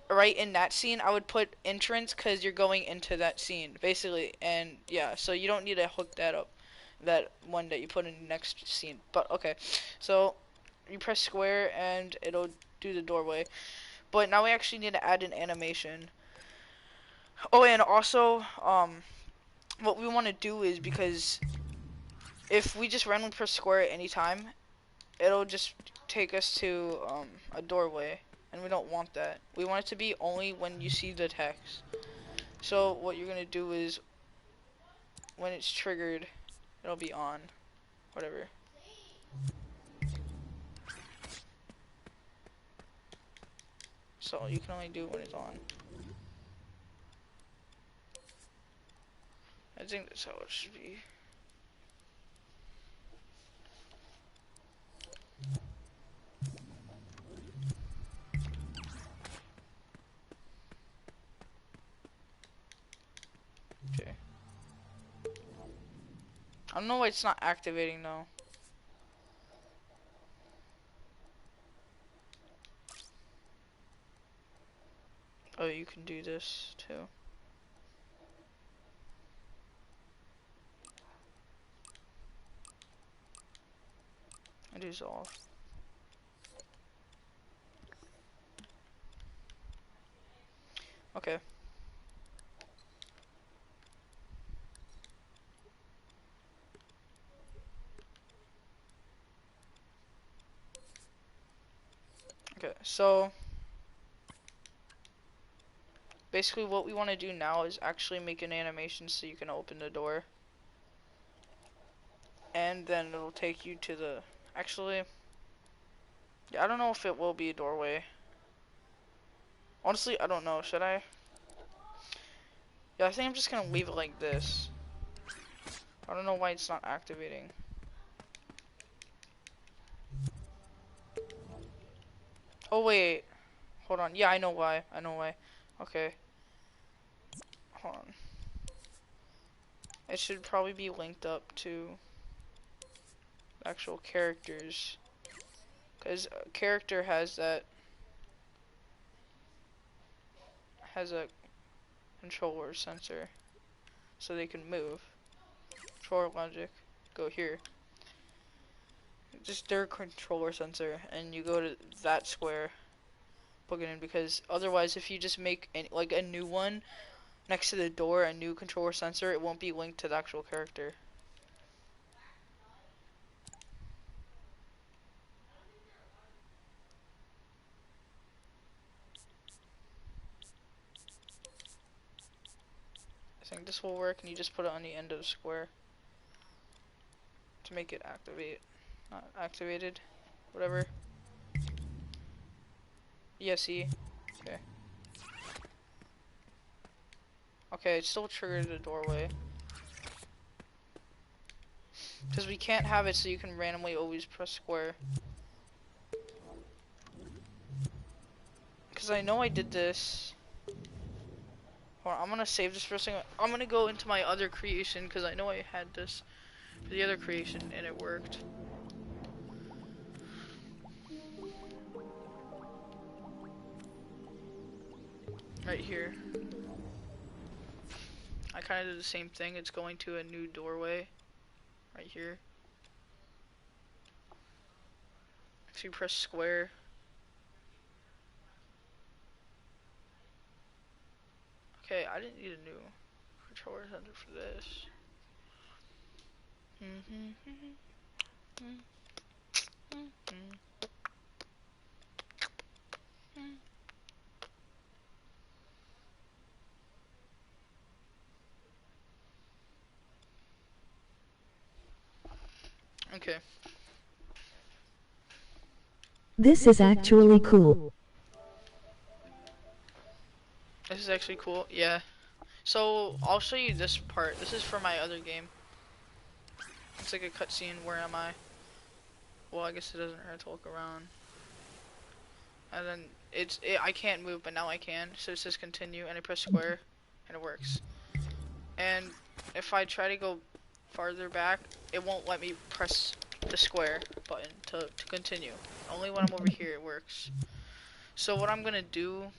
S1: Right in that scene I would put entrance because you're going into that scene basically, and yeah, so you don't need to hook that up, that one that you put in the next scene. But okay, so you press square and it'll do the doorway, but now we actually need to add an animation. Oh, and also what we want to do is, because if we just randomly press square at any time, it'll just take us to a doorway, and we don't want that. We want it to be only when you see the text. So what you're gonna do is when it's triggered, it'll be on, whatever. So you can only do it when it's on. I think that's how it should be. Okay. I don't know why it's not activating though. Oh, you can do this too. It is off. Okay. Okay, so basically what we want to do now is actually make an animation so you can open the door. And then it'll take you to the, actually, yeah, I don't know if it will be a doorway. Honestly, I don't know, should I? Yeah, I think I'm just gonna leave it like this. I don't know why it's not activating. Oh wait, hold on, yeah, I know why, Okay. Hold on. It should probably be linked up to actual characters. Because a character has a controller sensor. So they can move. Controller logic. Go here. Just their controller sensor. And you go to that square. Plug it in. Because otherwise if you just make like a new one next to the door, a new controller sensor, it won't be linked to the actual character. I think this will work, and you just put it on the end of the square to make it not activated, whatever. Yeah, see? Okay. Okay, it still triggered the doorway. Because we can't have it so you can randomly always press square. Because I know I did this. Hold on, I'm gonna save this for a second. I'm gonna go into my other creation because I know I had this for the other creation and it worked. Right here. I kind of did the same thing. It's going to a new doorway. Right here. So you press square. Okay, I didn't need a new controller center for this. Okay.
S4: This is actually cool.
S1: This is actually cool, yeah. So, I'll show you this part. This is for my other game. It's like a cutscene. Where am I? Well, I guess it doesn't hurt to look around. And then, I can't move, but now I can. So it says continue, and I press square, and it works. And if I try to go farther back, it won't let me press the square button to continue. Only when I'm over here it works. So what I'm gonna do,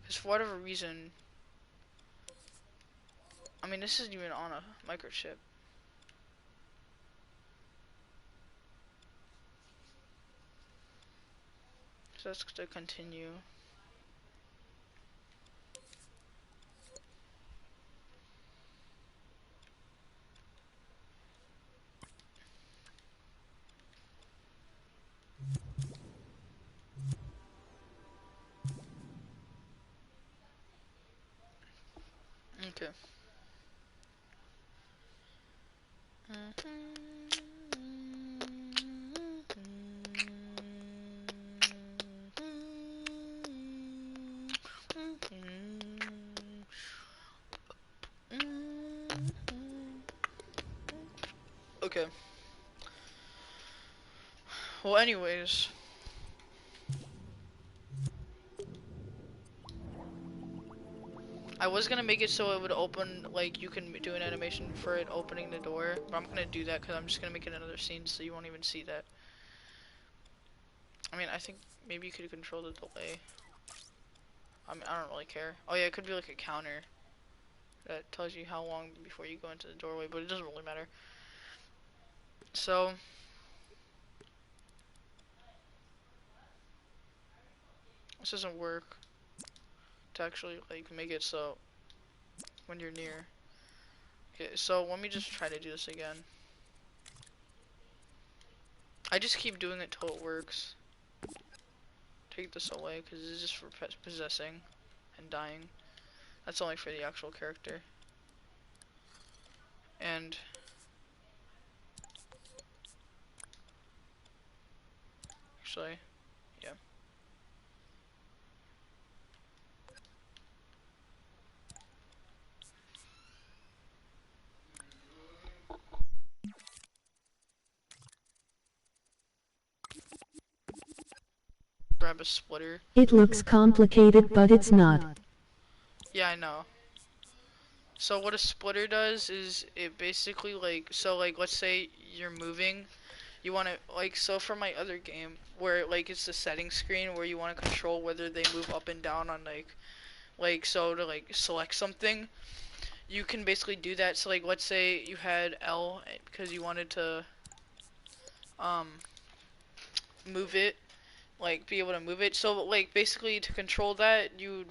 S1: because for whatever reason, I mean this isn't even on a microchip. So that's to continue. Okay. Okay. Well, anyways. I was gonna make it so it would open, like, you can do an animation for it opening the door, but I'm gonna do that because I'm just gonna make it another scene so you won't even see that. I mean, I think maybe you could control the delay. I mean, I don't really care. Oh yeah, it could be like a counter that tells you how long before you go into the doorway, but it doesn't really matter. So, this doesn't work to actually, like, make it so when you're near. Okay, so let me just try to do this again. I just keep doing it till it works. Take this away because this is just for possessing and dying. That's only for the actual character. And actually, yeah. Grab a splitter.
S4: It looks complicated, but it's not.
S1: Yeah, I know. So what a splitter does is it basically like, so like let's say you're moving, you want to like, so for my other game where like it's the settings screen where you want to control whether they move up and down on like so to like select something, you can basically do that. So like let's say you had L because you wanted to um move it, like be able to move it. So like basically to control that you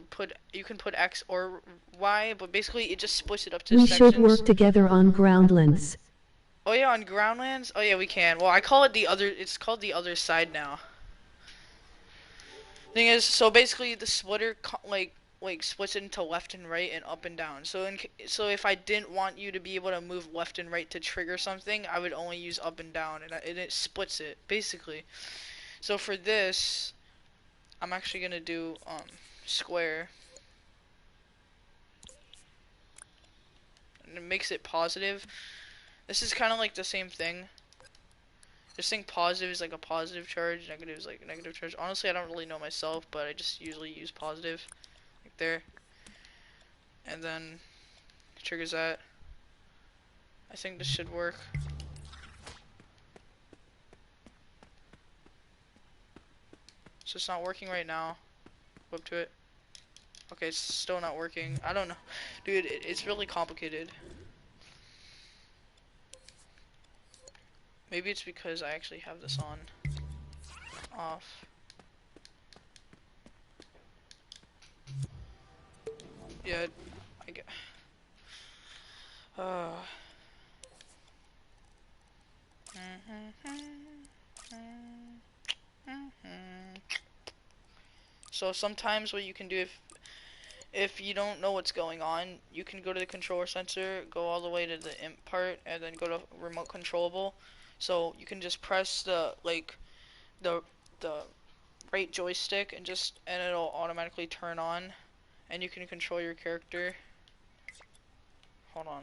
S1: can put X or Y, but basically it just splits it up to
S4: We should
S1: sections.
S4: work together on Groundlands.
S1: Oh yeah, on Groundlands? Oh yeah, we can. Well, I call it the other, it's called the other side now. Thing is, so basically the splitter like splits it into left and right and up and down. So if I didn't want you to be able to move left and right to trigger something, I would only use up and down, and it splits it basically. So for this, I'm actually gonna do square, and it makes it positive. This is kind of like the same thing. Just think positive is like a positive charge, negative is like a negative charge. Honestly, I don't really know myself, but I just usually use positive, like there. And then it triggers that. I think this should work. So it's not working right now. Go up to it. Okay, it's still not working. I don't know. Dude, it's really complicated. Maybe it's because I actually have this on. Off. Yeah, I get. Uh. So sometimes what you can do if you don't know what's going on, you can go to the controller sensor, go all the way to the imp part, and then go to remote controllable. So you can just press the the the right joystick and it'll automatically turn on, and you can control your character. Hold on.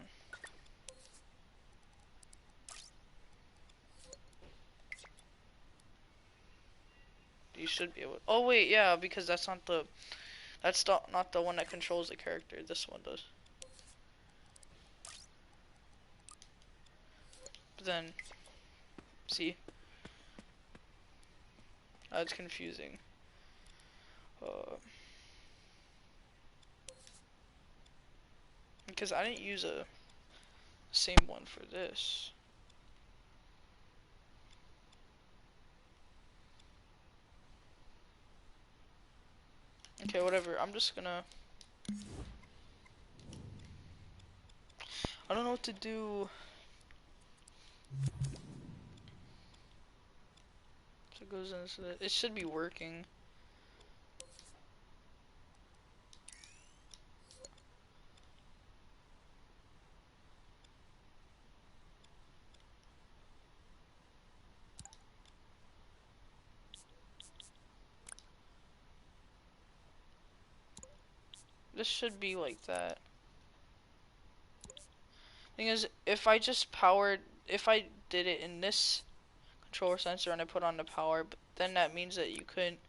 S1: You should be able. Oh wait, yeah, because that's not the one that controls the character. This one does. But then, see, that's confusing. Because I didn't use a same one for this. Okay, whatever. I'm just gonna. I don't know what to do. So it goes into the. It should be working. This should be like that. Thing is, if I did it in this controller sensor and I put on the power, but then that means that you couldn't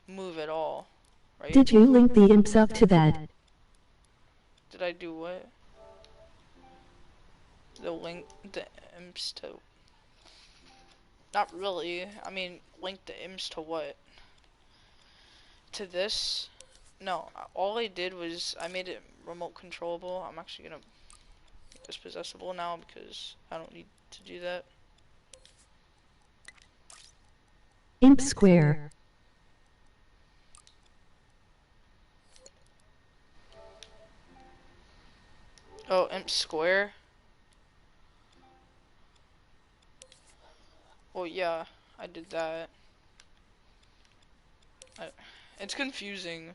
S1: move at all, right?
S4: Did you link the imps up to that?
S1: Did I do what? The imps to. Not really. I mean, link the imps to what? To this? No, all I did was I made it remote controllable. I'm actually gonna make this possessible now because I don't need to do that.
S4: Imp square.
S1: Oh, imp square? Well, yeah, I did that. It's confusing.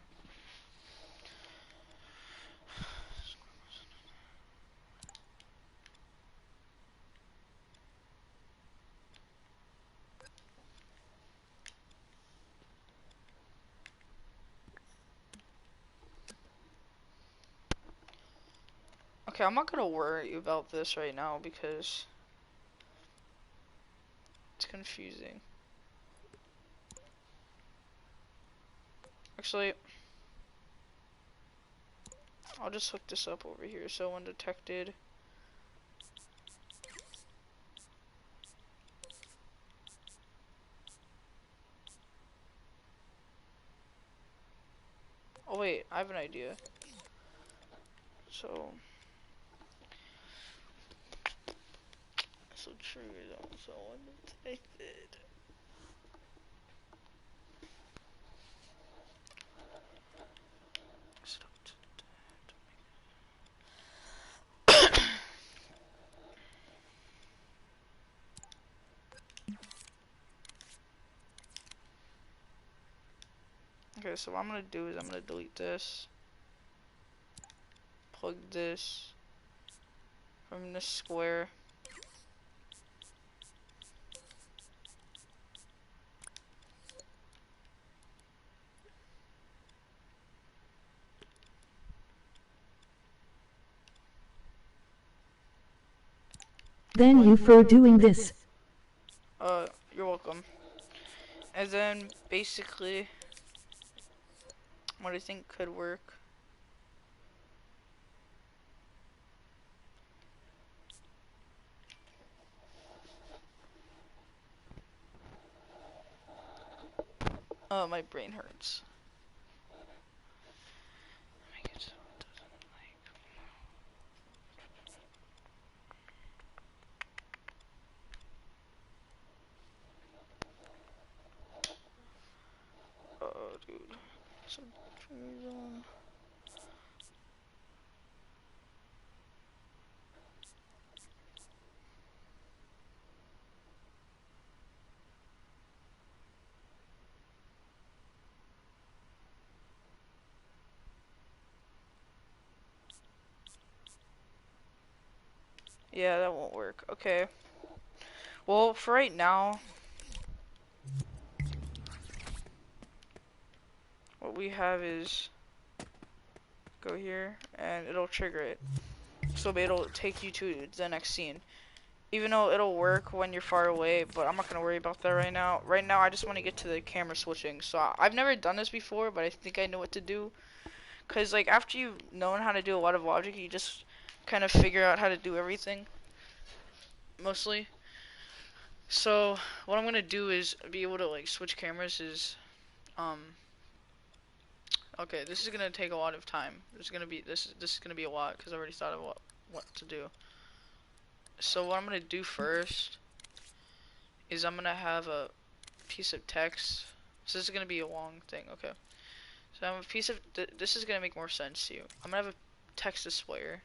S1: Okay, I'm not gonna worry about this right now because it's confusing. Actually, I'll just hook this up over here so undetected. Oh wait, I have an idea. So triggers also undetected. Okay, so what I'm gonna do is I'm gonna delete this, plug this from this square.
S4: Then you for doing this.
S1: You're welcome. And then basically, what I think could work. Oh, my brain hurts. Make it so it doesn't like. Oh, dude. So triggers on. Yeah, that won't work. Okay. Well, for right now, what we have is go here and it'll trigger it. So it'll take you to the next scene. Even though it'll work when you're far away, but I'm not gonna worry about that right now. Right now, I just want to get to the camera switching. So I've never done this before, but I think I know what to do. Cause like after you've known how to do a lot of logic, you just kind of figure out how to do everything. Mostly. So what I'm gonna do is be able to like switch cameras is, okay, this is gonna take a lot of time. This is gonna be a lot because I already thought of what to do. So what I'm gonna do first is I'm gonna have a piece of text. So this is gonna be a long thing. Okay. So I have a piece of this is gonna make more sense to you. I'm gonna have a text displayer,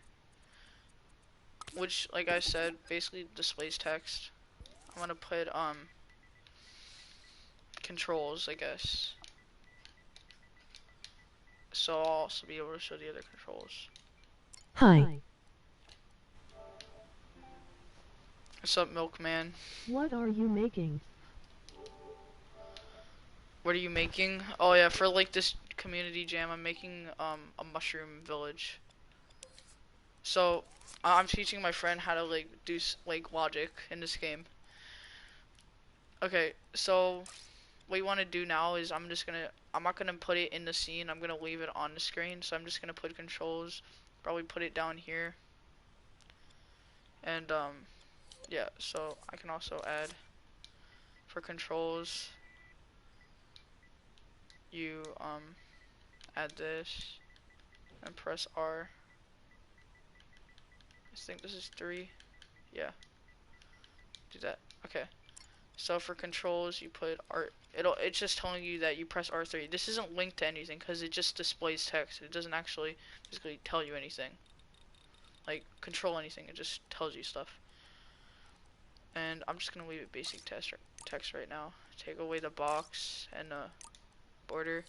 S1: which, like I said, basically displays text. I'm gonna put controls, I guess. So I'll also be able to show the other controls.
S4: Hi.
S1: What's up, Milkman?
S4: What are you making?
S1: What are you making? Oh yeah, for like this community jam, I'm making a mushroom village. So I'm teaching my friend how to like do like logic in this game. Okay, so what you want to do now is I'm not gonna put it in the scene. I'm gonna leave it on the screen. So I'm just gonna put controls, probably put it down here. And yeah. So I can also add for controls. You add this and press R. I think this is 3. Yeah. Do that. Okay. So for controls, you put R. It's just telling you that you press R3. This isn't linked to anything because it just displays text. It doesn't actually basically tell you anything. Like control anything. It just tells you stuff. And I'm just gonna leave it basic text right now. Take away the box and the border.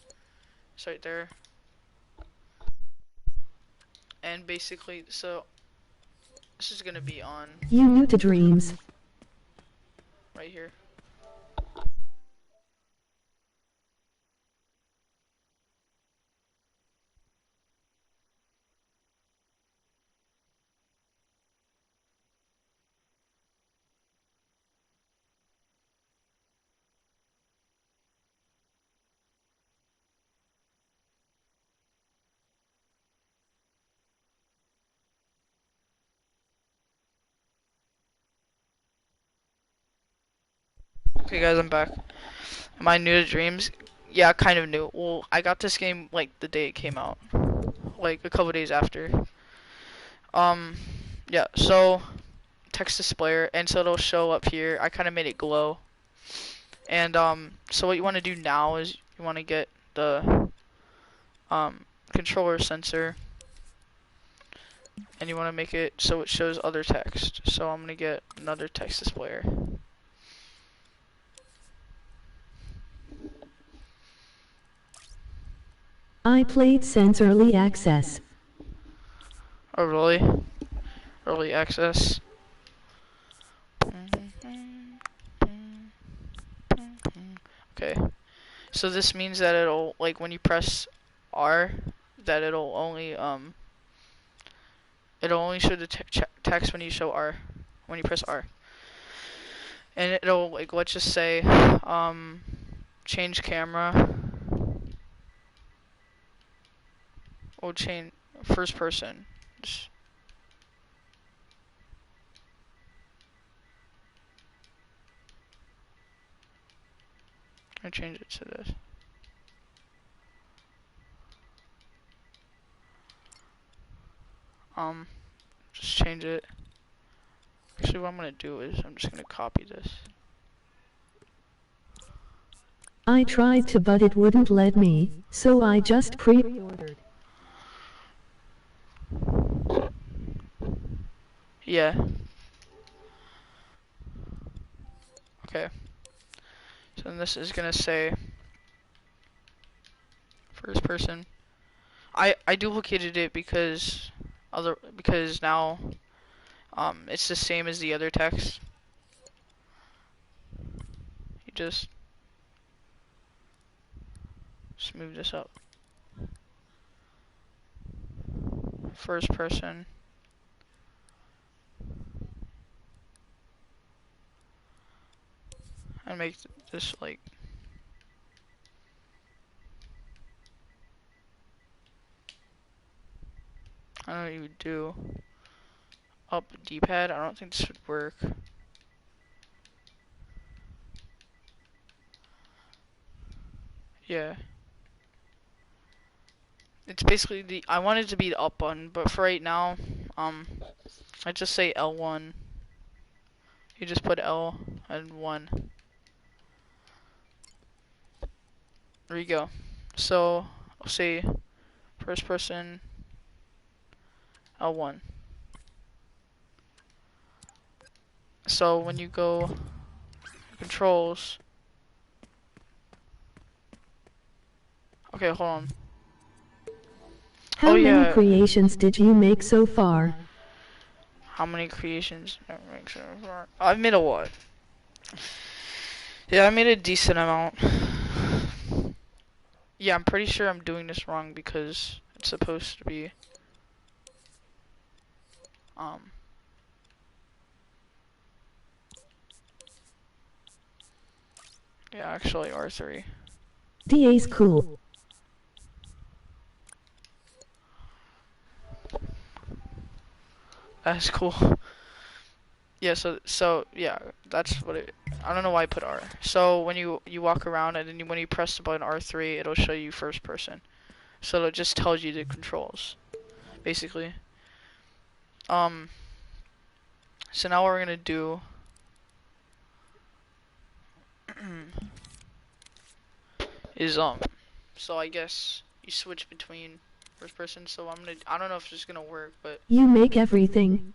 S1: It's right there. And basically, so this is gonna be on
S4: You new to dreams.
S1: right here. Okay, guys, I'm back. Am I new to Dreams? Yeah, kind of new. Well, I got this game like the day it came out, like a couple days after. Yeah. So text displayer, and so it'll show up here. I kind of made it glow. And so what you want to do now is you want to get the controller sensor, and you want to make it so it shows other text. So I'm gonna get another text displayer.
S4: I played since early access.
S1: Oh really? Early access. Okay. So this means that it'll, like, when you press R, that it'll only show the text when you show R, when you press R. And it'll, like, let's just say change camera. Or change first person. Just I change it to this. Just change it. Actually, what I'm gonna do is I'm just gonna copy this.
S4: I tried to, but it wouldn't let me, so I just pre-ordered.
S1: Yeah. Okay. So then this is gonna say first person. I duplicated it because now it's the same as the other text. You just move this up. First person. And make this like I don't know what you would do. Up D-pad. I don't think this would work. Yeah. It's basically I want it to be the up button, but for right now, I just say L1. You just put L and 1. There you go. So I'll say first person L1. So when you go controls, okay, hold on.
S4: How many creations did you make so far?
S1: How many creations? I've made a lot. Yeah, I made a decent amount. Yeah, I'm pretty sure I'm doing this wrong because it's supposed to be yeah, actually R3.
S4: DA's cool.
S1: That's cool. Yeah, so yeah, that's what it. I don't know why I put R. So when you walk around and then when you press the button R3, it'll show you first person. So it just tells you the controls, basically. So now what we're gonna do is so I guess you switch between first person. So I don't know if it's gonna work, but
S4: You make everything.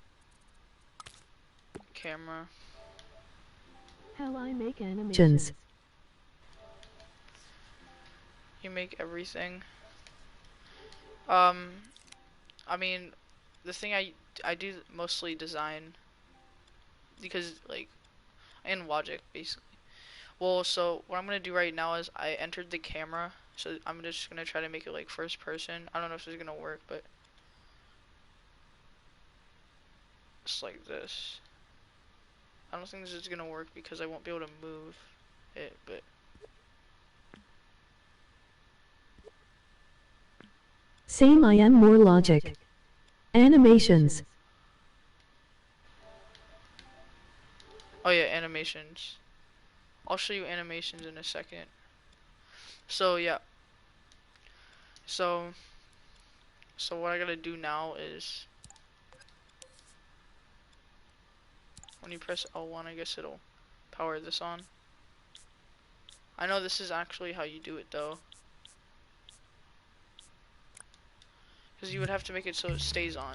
S1: camera.
S4: Hell, I make animations.
S1: You make everything. I mean, the thing I do mostly design because like and logic basically. Well, so what I'm gonna do right now is I entered the camera, so I'm just gonna try to make it like first person. I don't know if this is gonna work, but it's like this. I don't think this is gonna work because I won't be able to move it, but
S4: Same, I am more logic. Animations.
S1: oh yeah, animations. I'll show you animations in a second. So yeah. So what I gotta do now is when you press L1, I guess it'll power this on. I know this is actually how you do it though, because you would have to make it so it stays on.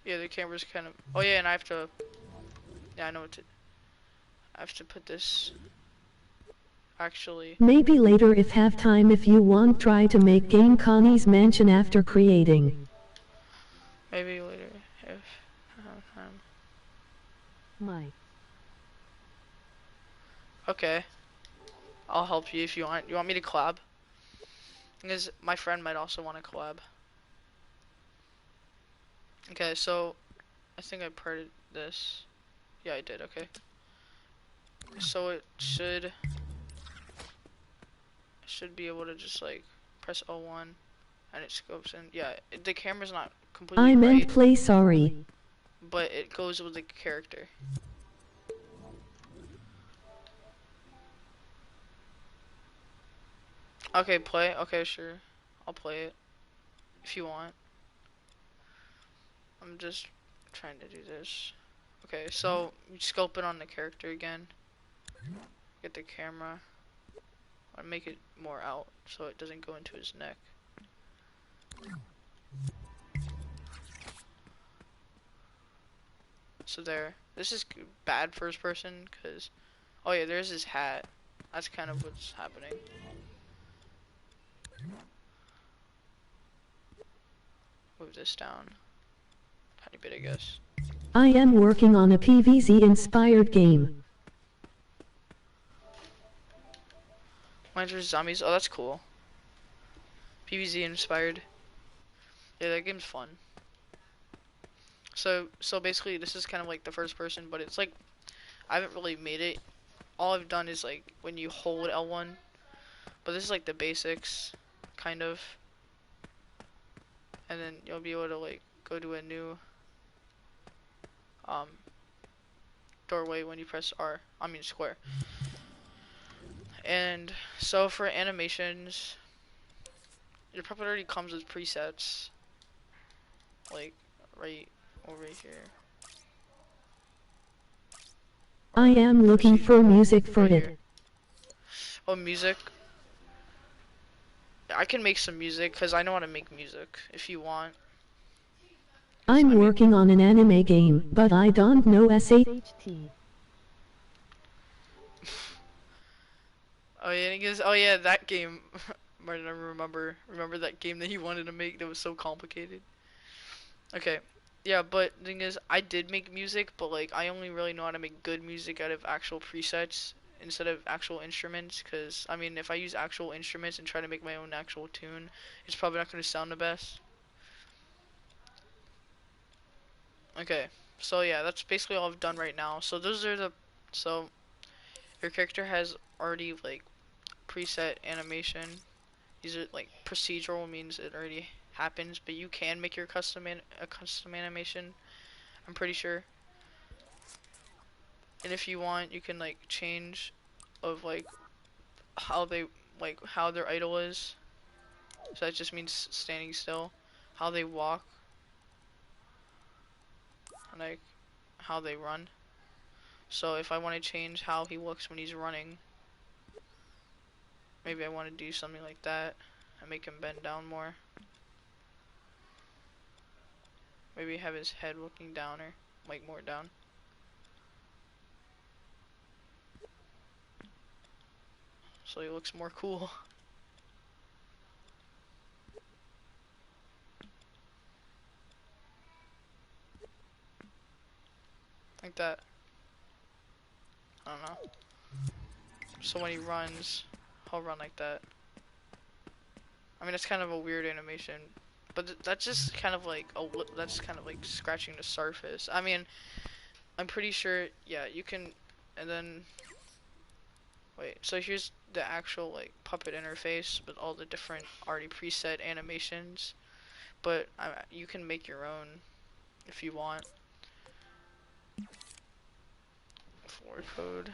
S1: Yeah, the camera's kind of. Oh yeah, and I have to. Yeah, I know what to. I have to put this. Actually.
S4: Maybe later if have time if you want try to make game Connie's mansion after creating.
S1: Maybe later if I have time.
S4: Mike.
S1: Okay. I'll help you if you want. You want me to collab? Because my friend might also want to collab. Okay, so I think I parted this. Yeah, I did. Okay. So it should be able to just like press L1 and it scopes in. Yeah, the camera's not completely
S4: I meant
S1: right,
S4: play sorry.
S1: but it goes with the character. Okay, play. Okay, sure. I'll play it if you want. I'm just trying to do this. Okay, so you scope it on the character again. Get the camera. I make it more out so it doesn't go into his neck. So there. This is bad first person because, oh yeah, there's his hat. That's kind of what's happening. Move this down. Tiny bit, I guess.
S4: I am working on a PVZ inspired game.
S1: Plants vs Zombies. Oh, that's cool. PVZ inspired. Yeah, that game's fun. So basically, this is kind of like the first person, but it's like I haven't really made it. All I've done is like when you hold L1, but this is like the basics, kind of. And then you'll be able to like go to a new doorway when you press R. I mean square. And so for animations, your puppet already comes with presets, like right over here.
S4: I am looking for music for
S1: Right
S4: it.
S1: here. Oh, music. I can make some music because I know how to make music if you want.
S4: I'm working on an anime game, but I don't know SHT.
S1: Oh yeah, oh yeah, that game. Martin, I remember that game that you wanted to make that was so complicated. Okay, yeah, but the thing is, I did make music, but like I only really know how to make good music out of actual presets instead of actual instruments. Cause I mean, if I use actual instruments and try to make my own actual tune, it's probably not gonna sound the best. Okay, so yeah, that's basically all I've done right now. So those are the, so your character has already like preset animation. These are like procedural, means it already happens, but you can make your custom animation, I'm pretty sure. And if you want, you can like change of like how they how their idle is. So that just means standing still, how they walk, and like how they run. So if I want to change how he looks when he's running, maybe I want to do something like that and make him bend down more. Maybe have his head looking down or like more down. So he looks more cool. Like that. I don't know. So when he runs, he'll run like that. I mean, it's kind of a weird animation, but that's just kind of like that's kind of like scratching the surface. I mean, I'm pretty sure, yeah, you can, and then wait. So here's the actual like puppet interface with all the different already preset animations, but you can make your own if you want. Forward code.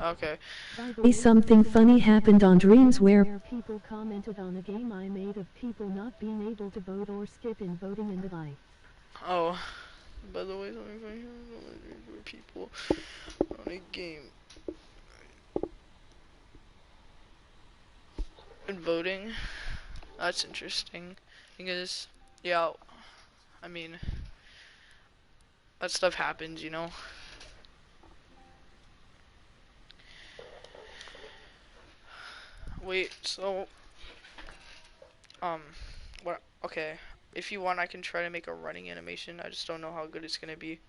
S1: Okay.
S4: By the way, something funny happened on Dreams where people commented on a game I made of people not being able to vote or skip in voting in the live.
S1: Oh, by the way, something funny happened where people on a game and voting. That's interesting because, yeah, I mean, that stuff happens, you know. Wait, so, what? Okay, if you want, I can try to make a running animation. I just don't know how good it's gonna be.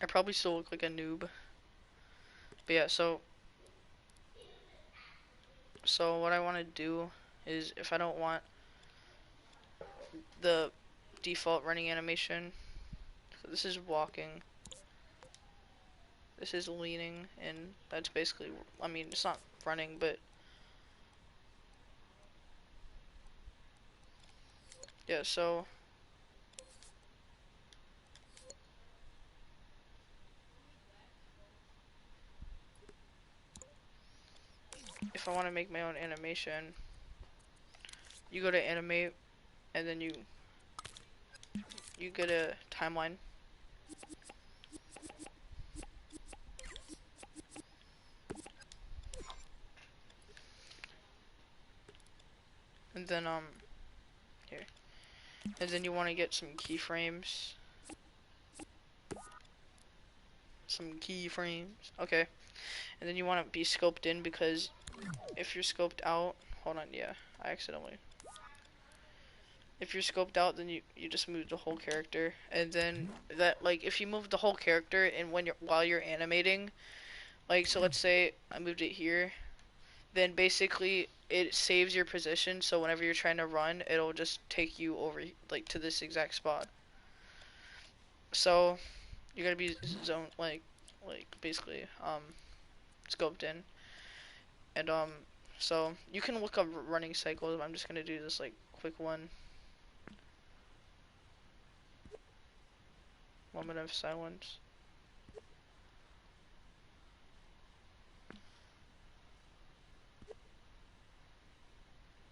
S1: I probably still look like a noob. But yeah, so what I want to do is, if I don't want the default running animation, so this is walking, this is leaning, and that's basically, I mean, it's not running, but yeah, so if I want to make my own animation, you go to animate, and then you get a timeline. And then here. And then you want to get some keyframes. Okay. And then you want to be scoped in, because if you're scoped out, hold on, yeah, I accidentally. If you're scoped out, then you just move the whole character, and then that, like, if you move the whole character and while you're animating, like, so let's say I moved it here, then basically it saves your position, so whenever you're trying to run, it'll just take you over, like, to this exact spot. So you gotta be zone, like basically scoped in, and so you can look up running cycles. I'm just gonna do this like quick one. Moment of silence.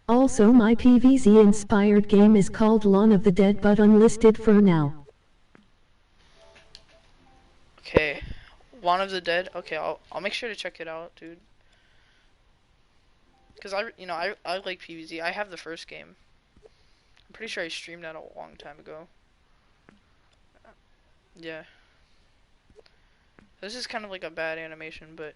S4: Also, my PvZ inspired game is called Lawn of the Dead but unlisted for now.
S1: Okay, One of the Dead. Okay, I'll make sure to check it out, dude. Cause I like PvZ. I have the first game. I'm pretty sure I streamed that a long time ago. Yeah. This is kind of like a bad animation, but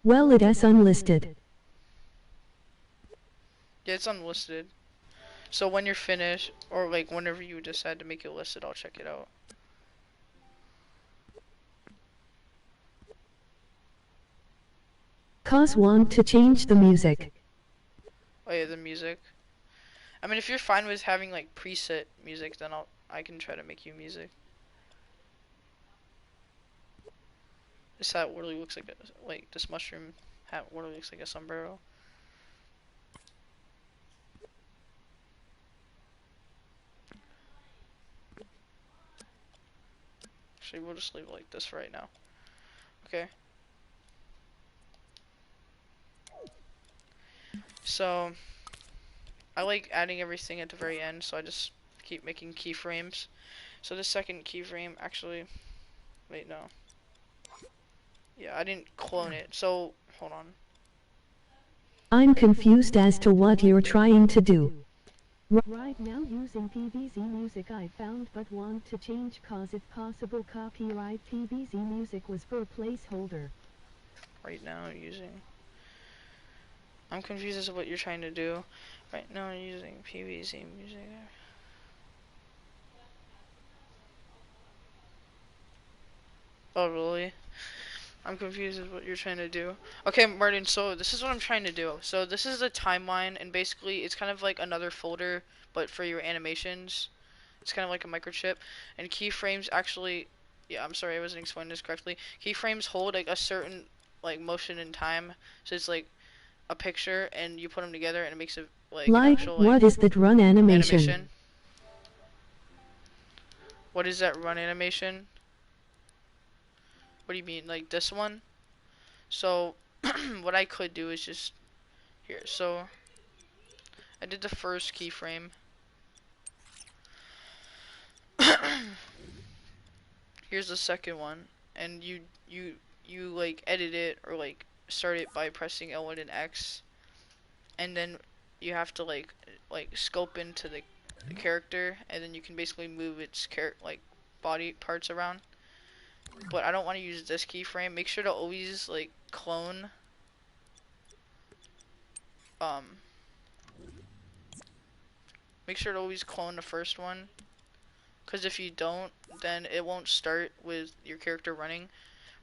S4: Well, it is unlisted.
S1: yeah, it's unlisted. So when you're finished, or like whenever you decide to make it listed, I'll check it out.
S4: Cause want to change the music.
S1: Oh yeah, the music. I mean, if you're fine with having like preset music, then I can try to make you music. This hat literally looks like this mushroom hat literally looks like a sombrero. Actually, we'll just leave it like this right now. Okay. So I like adding everything at the very end, so I just keep making keyframes. So the second keyframe, actually, wait, no. Yeah, I didn't clone it, so hold on.
S4: I'm confused as to what you're trying to do. Right now using PvZ music I found but want to change cause if possible copyright PvZ music was for a placeholder.
S1: Right now I'm confused as to what you're trying to do. Right now I'm using PvZ music. Oh really? I'm confused with what you're trying to do. Okay, Martin, so this is what I'm trying to do. So this is a timeline, and basically it's kind of like another folder, but for your animations. It's kind of like a microchip, and keyframes actually, yeah, I'm sorry I wasn't explaining this correctly. Keyframes hold like a certain like motion in time, so it's like a picture, and you put them together, and it makes it like an
S4: Like,
S1: actual
S4: what is that run animation?
S1: animation. What is that run animation? What do you mean, like this one? So, what I could do is just here. So, I did the first keyframe. Here's the second one, and you like edit it or like start it by pressing L1 and X, and then you have to like scope into the character, and then you can basically move its like body parts around. But I don't want to use this keyframe. Make sure to always like clone um make sure to always clone the first one, because if you don't, then it won't start with your character running.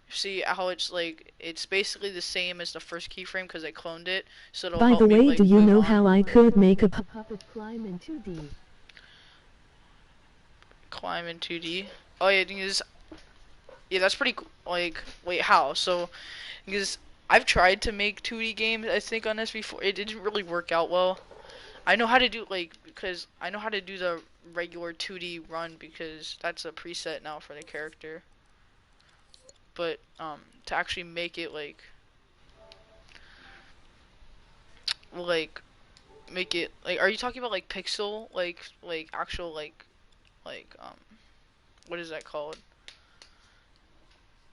S1: See how it's like, it's basically the same as the first keyframe because I cloned it, so it'll
S4: By
S1: help
S4: the
S1: me
S4: way,
S1: like
S4: do you
S1: move
S4: know
S1: on.
S4: how I could make a puppet climb in 2D?
S1: Climb in 2D. Oh yeah, thing is, yeah, that's pretty like, wait, how? So, because I've tried to make 2D games, I think, on this before. It didn't really work out well. I know how to do because I know how to do the regular 2D run because that's a preset now for the character. But to actually make it like make it like, are you talking about like pixel, like actual like what is that called,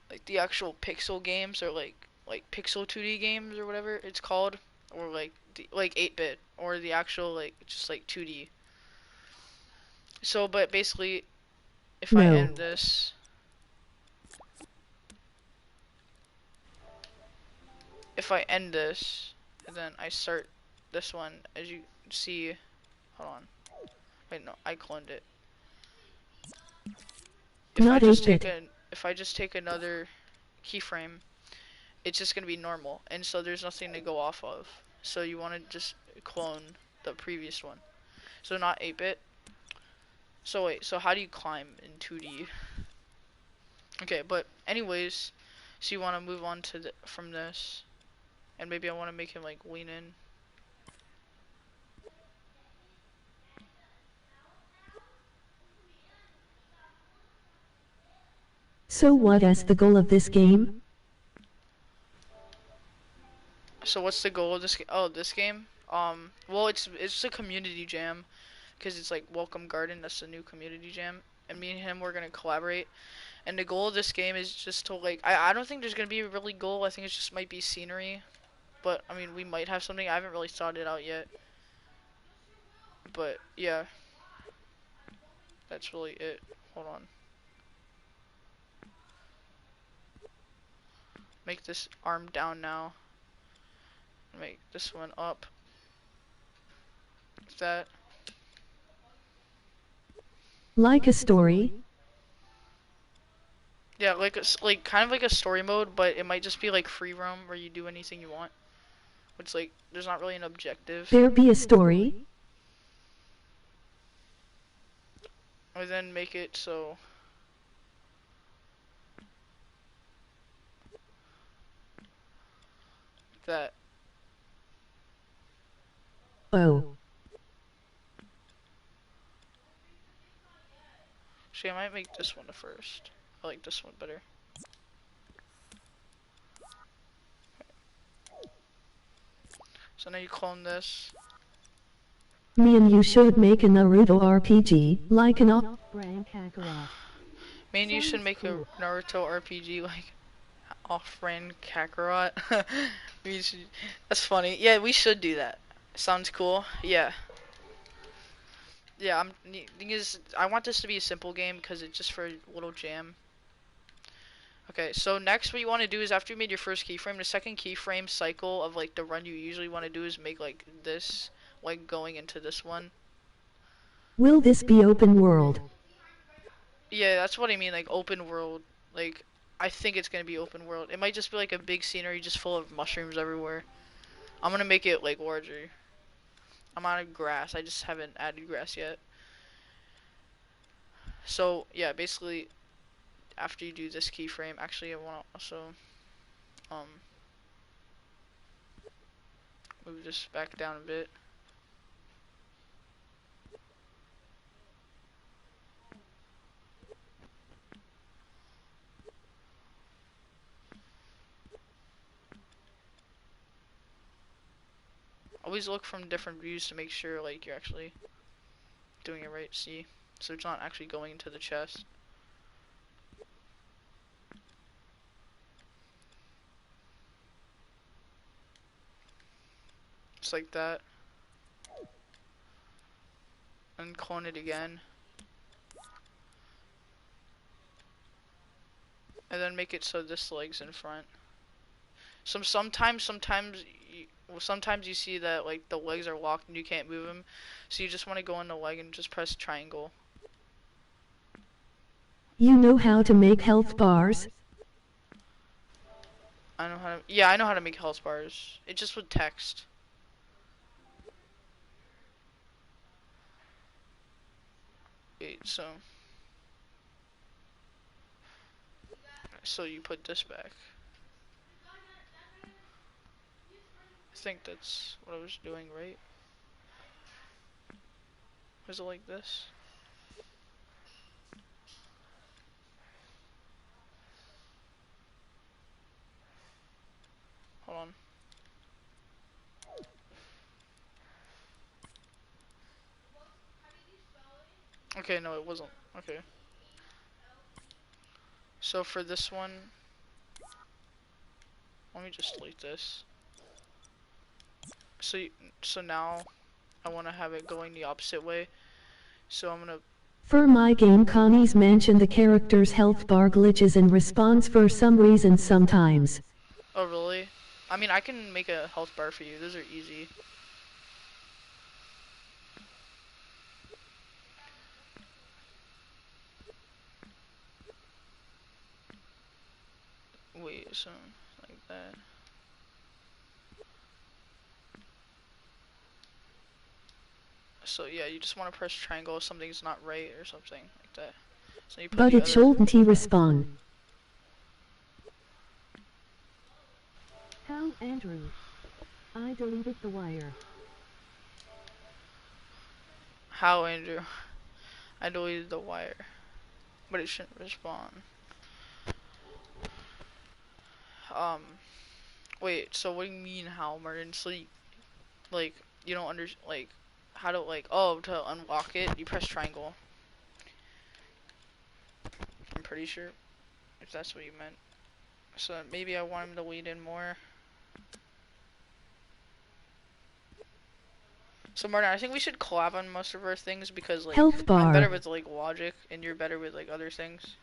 S1: like the actual pixel games, or like pixel 2D games or whatever it's called, or like like 8-bit, or the actual like just like 2D. So but basically if I
S4: No.
S1: end this, and then I start this one, as you see, hold on, wait, no, I cloned it. If I
S4: Not
S1: just
S4: 8-bit.
S1: take another keyframe, it's just gonna be normal, and so there's nothing to go off of. So you want to just clone the previous one. So not 8-bit. So wait, so how do you climb in 2D? Okay, but anyways, so you want to move on to from this, and maybe I want to make him like lean in.
S4: So what is the goal of this game?
S1: So what's the goal of this? Oh, this game. Well, it's a community jam, because it's like Welcome Garden. That's the new community jam, and me and him, we're gonna collaborate. And the goal of this game is just to like, I don't think there's gonna be a really goal. I think it just might be scenery, but I mean we might have something. I haven't really thought it out yet. But yeah, that's really it. Hold on. Make this arm down now. Make this one up. Like that.
S4: Like a story?
S1: Yeah, like kind of like a story mode, but it might just be like free roam where you do anything you want. It's like there's not really an objective.
S4: There be a story?
S1: And then make it so that.
S4: Oh.
S1: See, I might make this one the first. I like this one better. So now you clone this.
S4: Me and you should make a Naruto RPG, like an off-brand Kakarot.
S1: Me and you should make a Naruto RPG like off-brand Kakarot. That's funny. Yeah, we should do that. Sounds cool. Yeah. Yeah, thing is, I want this to be a simple game because it's just for a little jam. Okay, so next what you want to do is, after you made your first keyframe, the second keyframe cycle of like the run you usually want to do is make like this, like going into this one.
S4: Will this be open world?
S1: Yeah, that's what I mean, like open world. Like I think it's gonna be open world. It might just be like a big scenery just full of mushrooms everywhere. I'm gonna make it like larger. I'm out of grass. I just haven't added grass yet. So yeah, basically after you do this keyframe, actually I want to also um move this back down a bit. Always look from different views to make sure like you're actually doing it right. See, so it's not actually going into the chest. Just like that. And clone it again. And then make it so this leg's in front. Sometimes you see that like the legs are locked and you can't move them. So you just want to go on the leg and just press triangle.
S4: You know how to make health bars?
S1: I know how to, yeah, I know how to make health bars. It's just with text. Wait, so you put this back. I think that's what I was doing, right? Was it like this? Hold on. Okay, no, it wasn't. Okay. So for this one, let me just delete this. So now I want to have it going the opposite way. So I'm gonna.
S4: For my game, Connie's mentioned the character's health bar glitches in response for some reason sometimes.
S1: Oh really? I mean, I can make a health bar for you. Those are easy. Wait, so like that. So yeah, you just want to press triangle if something's not right or something like that. So you put
S4: But
S1: the
S4: it
S1: other.
S4: shouldn't respawn. How, Andrew? I deleted the wire.
S1: How, Andrew? I deleted the wire, but it shouldn't respawn. Wait. So what do you mean how, Martin? So like you don't like how to to unlock it? You press triangle. I'm pretty sure if that's what you meant. So maybe I want him to lead in more. So Martin, I think we should collab on most of our things because like
S4: Health bar.
S1: I'm better with like logic and you're better with like other things.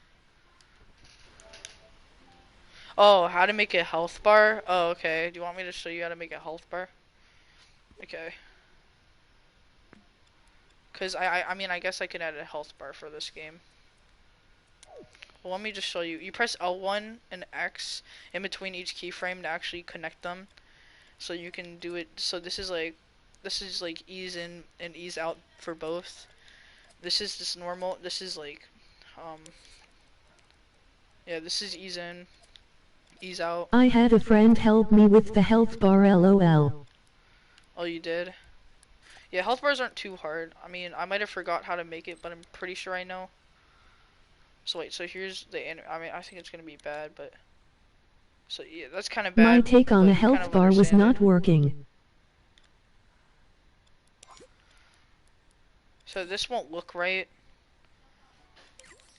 S1: Oh, how to make a health bar? Oh, okay. Do you want me to show you how to make a health bar? Okay. Cause I mean I guess I can add a health bar for this game. Well, let me just show you. You press L1 and X in between each keyframe to actually connect them. So you can do it. So this is like ease in and ease out for both. This is just normal. This is like yeah, this is ease in, ease out.
S4: I had a friend help me with the health bar, lol.
S1: Oh, you did? Yeah, health bars aren't too hard. I mean, I might have forgot how to make it, but I'm pretty sure I know. So wait, so here's the I mean, I think it's gonna be bad, but so yeah, that's kind of bad.
S4: My take on
S1: but
S4: a
S1: you kind
S4: health
S1: of
S4: bar was
S1: understand
S4: not
S1: it.
S4: working.
S1: So this won't look right,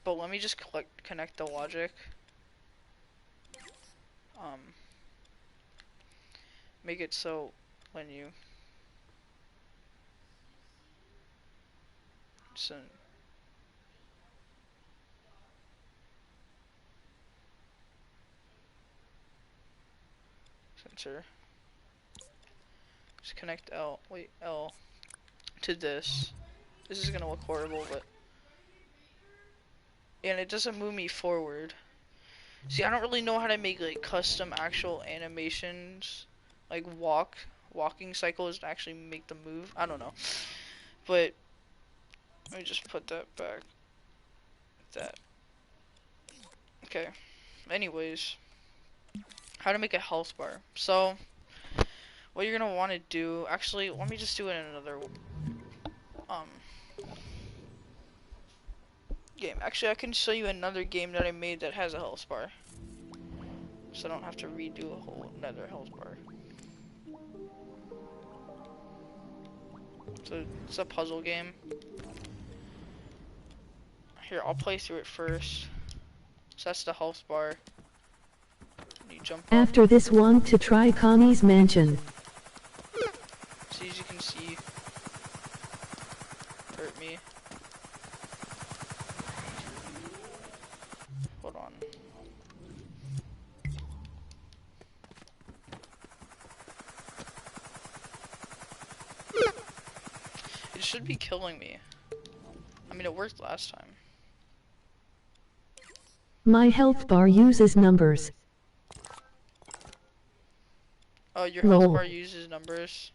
S1: but let me just connect the logic. Make it so when you so sensor. Just connect L to this. This is gonna look horrible, but and it doesn't move me forward. See, I don't really know how to make like custom actual animations, like walking cycles to actually make them move. I don't know, but let me just put that back. That. Okay. Anyways, how to make a health bar. So, what you're gonna want to do, actually, let me just do it in another um game. Actually, I can show you another game that I made that has a health bar, so I don't have to redo a whole another health bar. So it's a puzzle game. Here, I'll play through it first. So that's the health bar. You jump up.
S4: After this, want to try Connie's mansion.
S1: So as you can see, hurt me. Hold on. It should be killing me. I mean, it worked last time.
S4: My health bar uses numbers.
S1: Oh, your health
S4: Lol.
S1: bar uses numbers.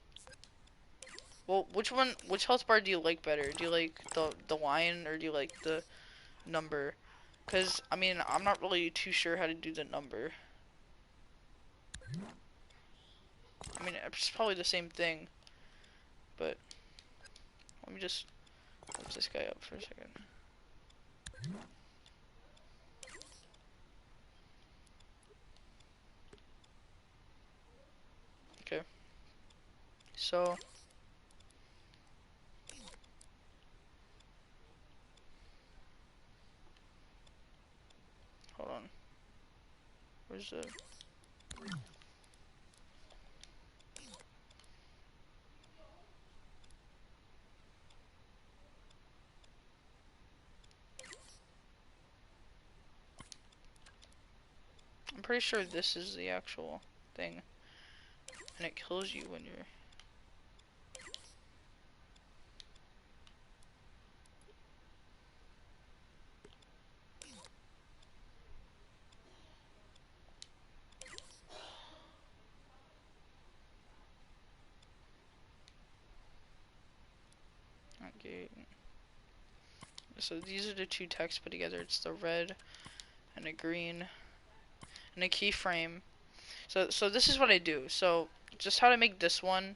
S1: Well, which health bar do you like better? Do you like the line or do you like the number? Cause I mean, I'm not really too sure how to do the number. I mean, it's probably the same thing, but let me just lift this guy up for a second. Okay. So hold on. Where's the I'm pretty sure this is the actual thing. And it kills you when you're okay. So these are the two texts put together. It's the red and a green and a keyframe. So this is what I do. So just how to make this one,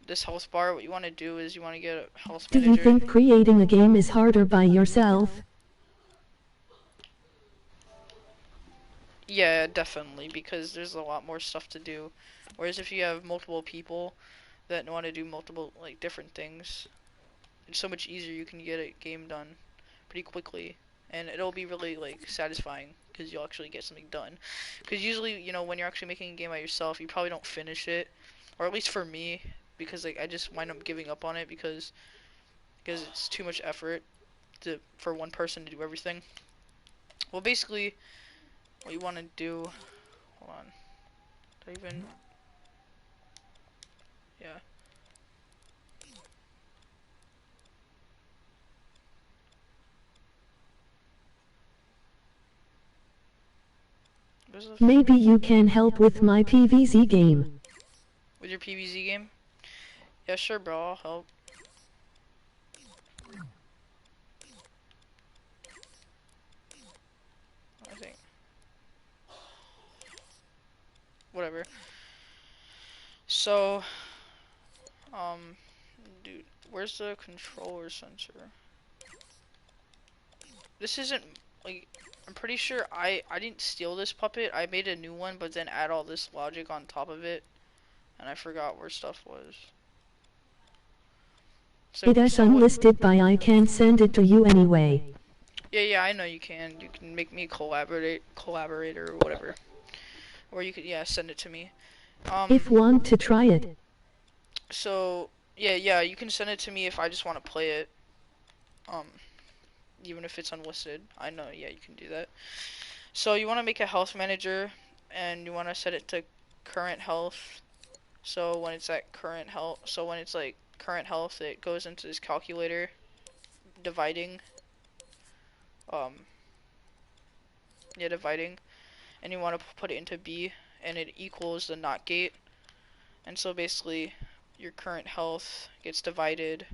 S1: this health bar. What you want to do is you want to get a health
S4: Do you
S1: manager.
S4: think creating a game is harder by yourself?
S1: Yeah, definitely, because there's a lot more stuff to do. Whereas if you have multiple people that want to do multiple like different things, it's so much easier. You can get a game done pretty quickly, and it'll be really like satisfying because you'll actually get something done. Because usually, you know, when you're actually making a game by yourself, you probably don't finish it, or at least for me, because like I just wind up giving up on it because it's too much effort for one person to do everything. Well, basically, what you want to do. Hold on. Did I even? Yeah. Where's the
S4: Maybe you can help with my PVZ game.
S1: with your PVZ game? Yeah, sure, bro. I'll help. I think. Whatever. So, dude, where's the controller sensor? This isn't like. I'm pretty sure I didn't steal this puppet. I made a new one, but then add all this logic on top of it, and I forgot where stuff was.
S4: It is unlisted by I can send it to you anyway.
S1: Yeah, I know you can. You can make me a collaborator or whatever. Or you could, yeah, send it to me.
S4: If want to try it.
S1: So, yeah, you can send it to me if I just want to play it. Even if it's unlisted. I know, yeah, you can do that. So you want to make a health manager, and you want to set it to current health. So when it's at current health, current health, it goes into this calculator, dividing. Dividing. and you want to put it into B, and it equals the NOT gate. And so basically, your current health gets divided,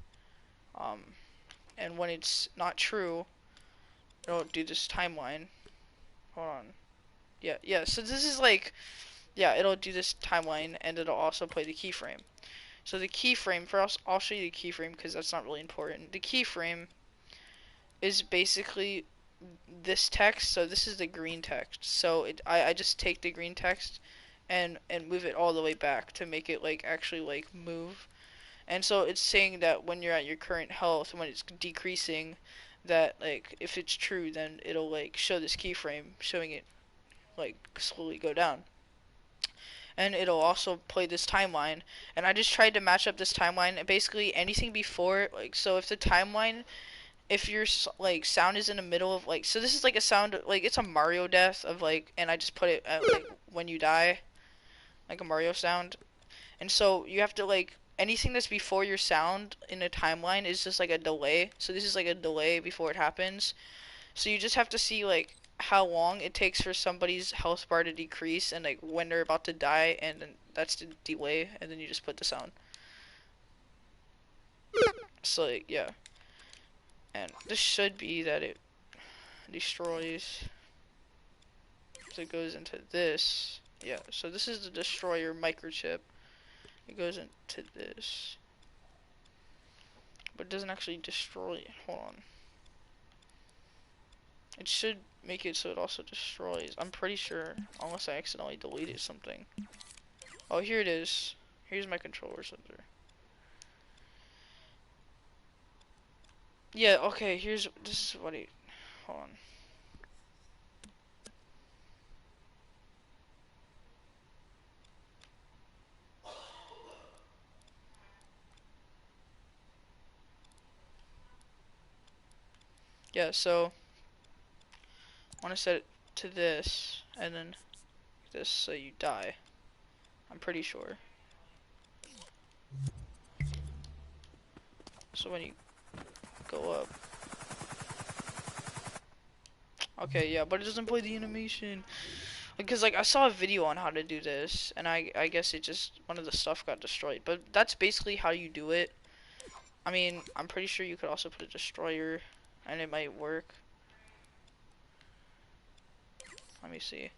S1: and when it's not true, it'll do this timeline. Hold on. Yeah, so this is like, yeah, it'll do this timeline, and it'll also play the keyframe. So the keyframe, I'll show you the keyframe because that's not really important. The keyframe is basically this text, so this is the green text. So I just take the green text and move it all the way back to make it like actually like move. And so it's saying that when you're at your current health, when it's decreasing, that like if it's true, then it'll like show this keyframe showing it like slowly go down. And it'll also play this timeline, and I just tried to match up this timeline, and basically anything before, like, so if the timeline, if your like sound is in the middle of like, so this is like a sound, like it's a Mario death of like, and I just put it at like when you die, like a Mario sound. And so you have to like, anything that's before your sound in a timeline is just like a delay. So this is like a delay before it happens. So you just have to see like how long it takes for somebody's health bar to decrease and like when they're about to die, and then that's the delay, and then you just put the sound. So like, yeah. And this should be that it destroys. So it goes into this. Yeah, so this is the destroyer microchip. It goes into this. But it doesn't actually destroy it. Hold on. It should make it so it also destroys. I'm pretty sure, unless I accidentally deleted something. Oh, here it is. Here's my controller sensor. Yeah, okay, this is what hold on. Yeah, so I want to set it to this, and then this, so you die. I'm pretty sure. So when you go up. Okay, yeah, but it doesn't play the animation. Because, like, I saw a video on how to do this, and I guess it just, one of the stuff got destroyed. But that's basically how you do it. I mean, I'm pretty sure you could also put a destroyer, and it might work. Let me see.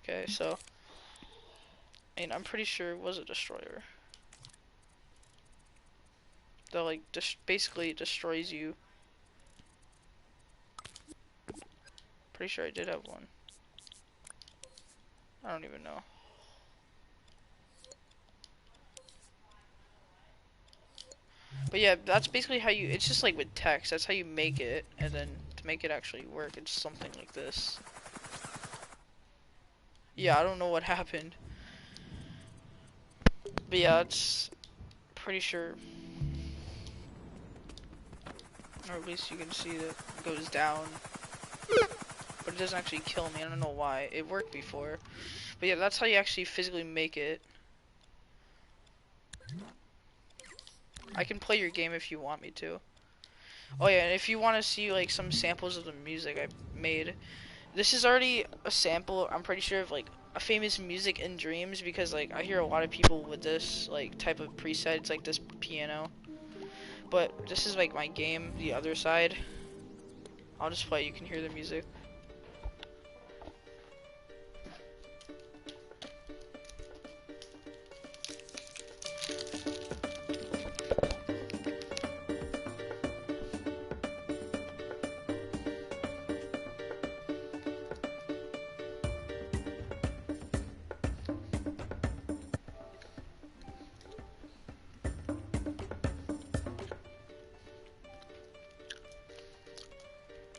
S1: Okay, so, I mean, I'm pretty sure it was a destroyer. That, like, basically destroys you. Pretty sure I did have one. I don't even know. But yeah, that's basically how you, it's just like with text, that's how you make it, and then to make it actually work, it's something like this. Yeah, I don't know what happened. But yeah, it's pretty sure. Or at least you can see that it goes down. But it doesn't actually kill me, I don't know why. It worked before. But yeah, that's how you actually physically make it. I can play your game if you want me to. Oh yeah, and if you want to see like some samples of the music I made, this is already a sample, I'm pretty sure, of like a famous Music in Dreams, because like I hear a lot of people with this like type of preset. It's like this piano. But this is like my game, the other side. I'll just play, you can hear the music.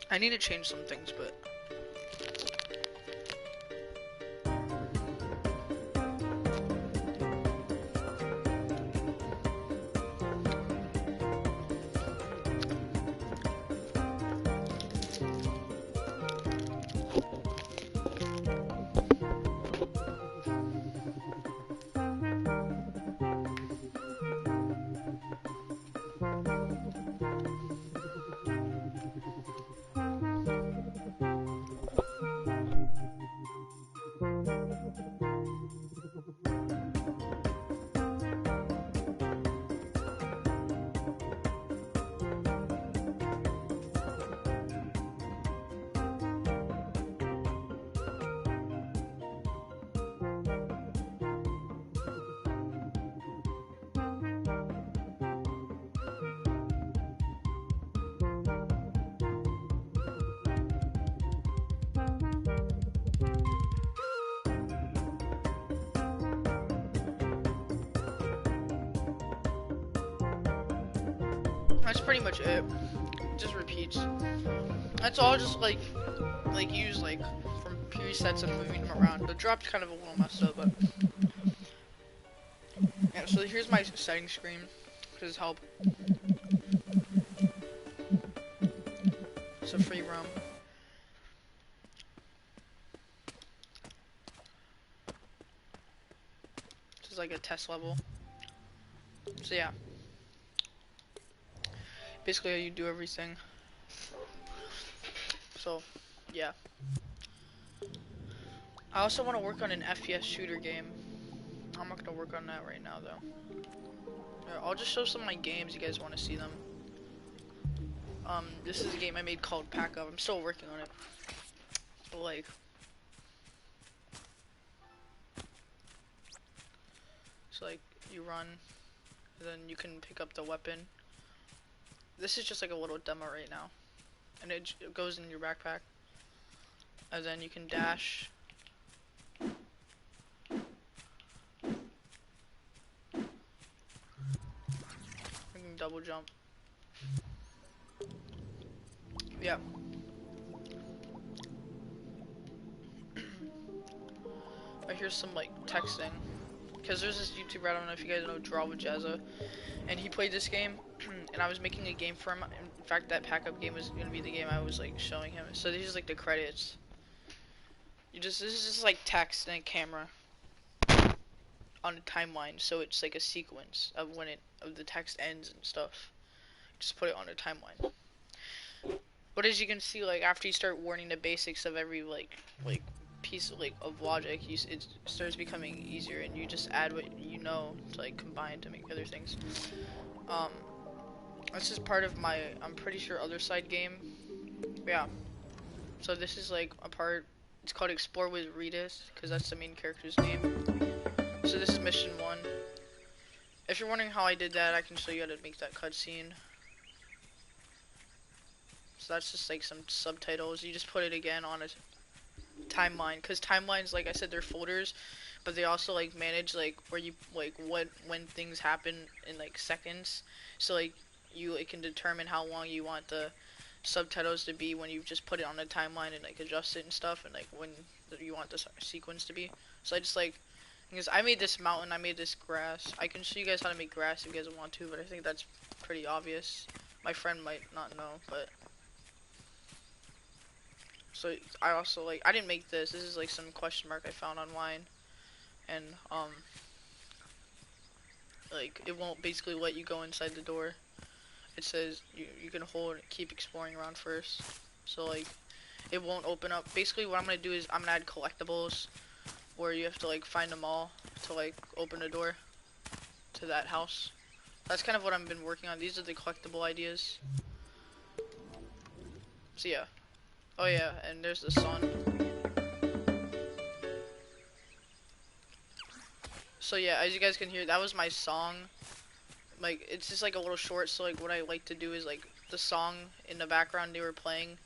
S1: I need to change some things, but That's pretty much it. Just repeats. That's all. Just like use like from presets and moving them around. The drop's kind of a little messed up, but yeah. So here's my settings screen. Please help. It's a free roam. This is like a test level. So yeah. Basically how you do everything. So, yeah. I also want to work on an FPS shooter game. I'm not gonna work on that right now though. Yeah, I'll just show some of my games. You guys want to see them? This is a game I made called Pack Up. I'm still working on it. But like, so like you run, and then you can pick up the weapon. This is just like a little demo right now, and it goes in your backpack, and then you can dash. You can double jump. Yeah. Right, here's some like texting, because there's this YouTuber, I don't know if you guys know, Draw with Jazza, and he played this game, and I was making a game for him. In fact, that Pack Up game was gonna be the game I was like showing him. So these are like the credits. This is just like text and a camera on a timeline, so it's like a sequence of when the text ends and stuff. Just put it on a timeline. But as you can see, like after you start learning the basics of every like piece of logic, it starts becoming easier, and you just add what you know to like combine to make other things. This is part of my, I'm pretty sure, other side game. Yeah. So this is like a part. It's called Explore with Redis, because that's the main character's name. So this is mission 1. If you're wondering how I did that, I can show you how to make that cutscene. So that's just like some subtitles. You just put it again on a timeline, because timelines, like I said, they're folders, but they also like manage like where you like when things happen in like seconds. So like it can determine how long you want the subtitles to be when you just put it on the timeline and like adjust it and stuff, and like when you want the sequence to be. So I just like, because I made this mountain, I made this grass. I can show you guys how to make grass if you guys want to, but I think that's pretty obvious. My friend might not know, but so I also like, I didn't make this. This is like some question mark I found online, and like it won't basically let you go inside the door. It says you can hold, keep exploring around first. So like it won't open up. Basically what I'm gonna do is I'm gonna add collectibles where you have to like find them all to like open the door to that house. That's kind of what I've been working on. These are the collectible ideas. So yeah. Oh yeah, and there's the sun. So yeah, as you guys can hear, that was my song. Like, it's just like a little short, so like what I like to do is like the song in the background they were playing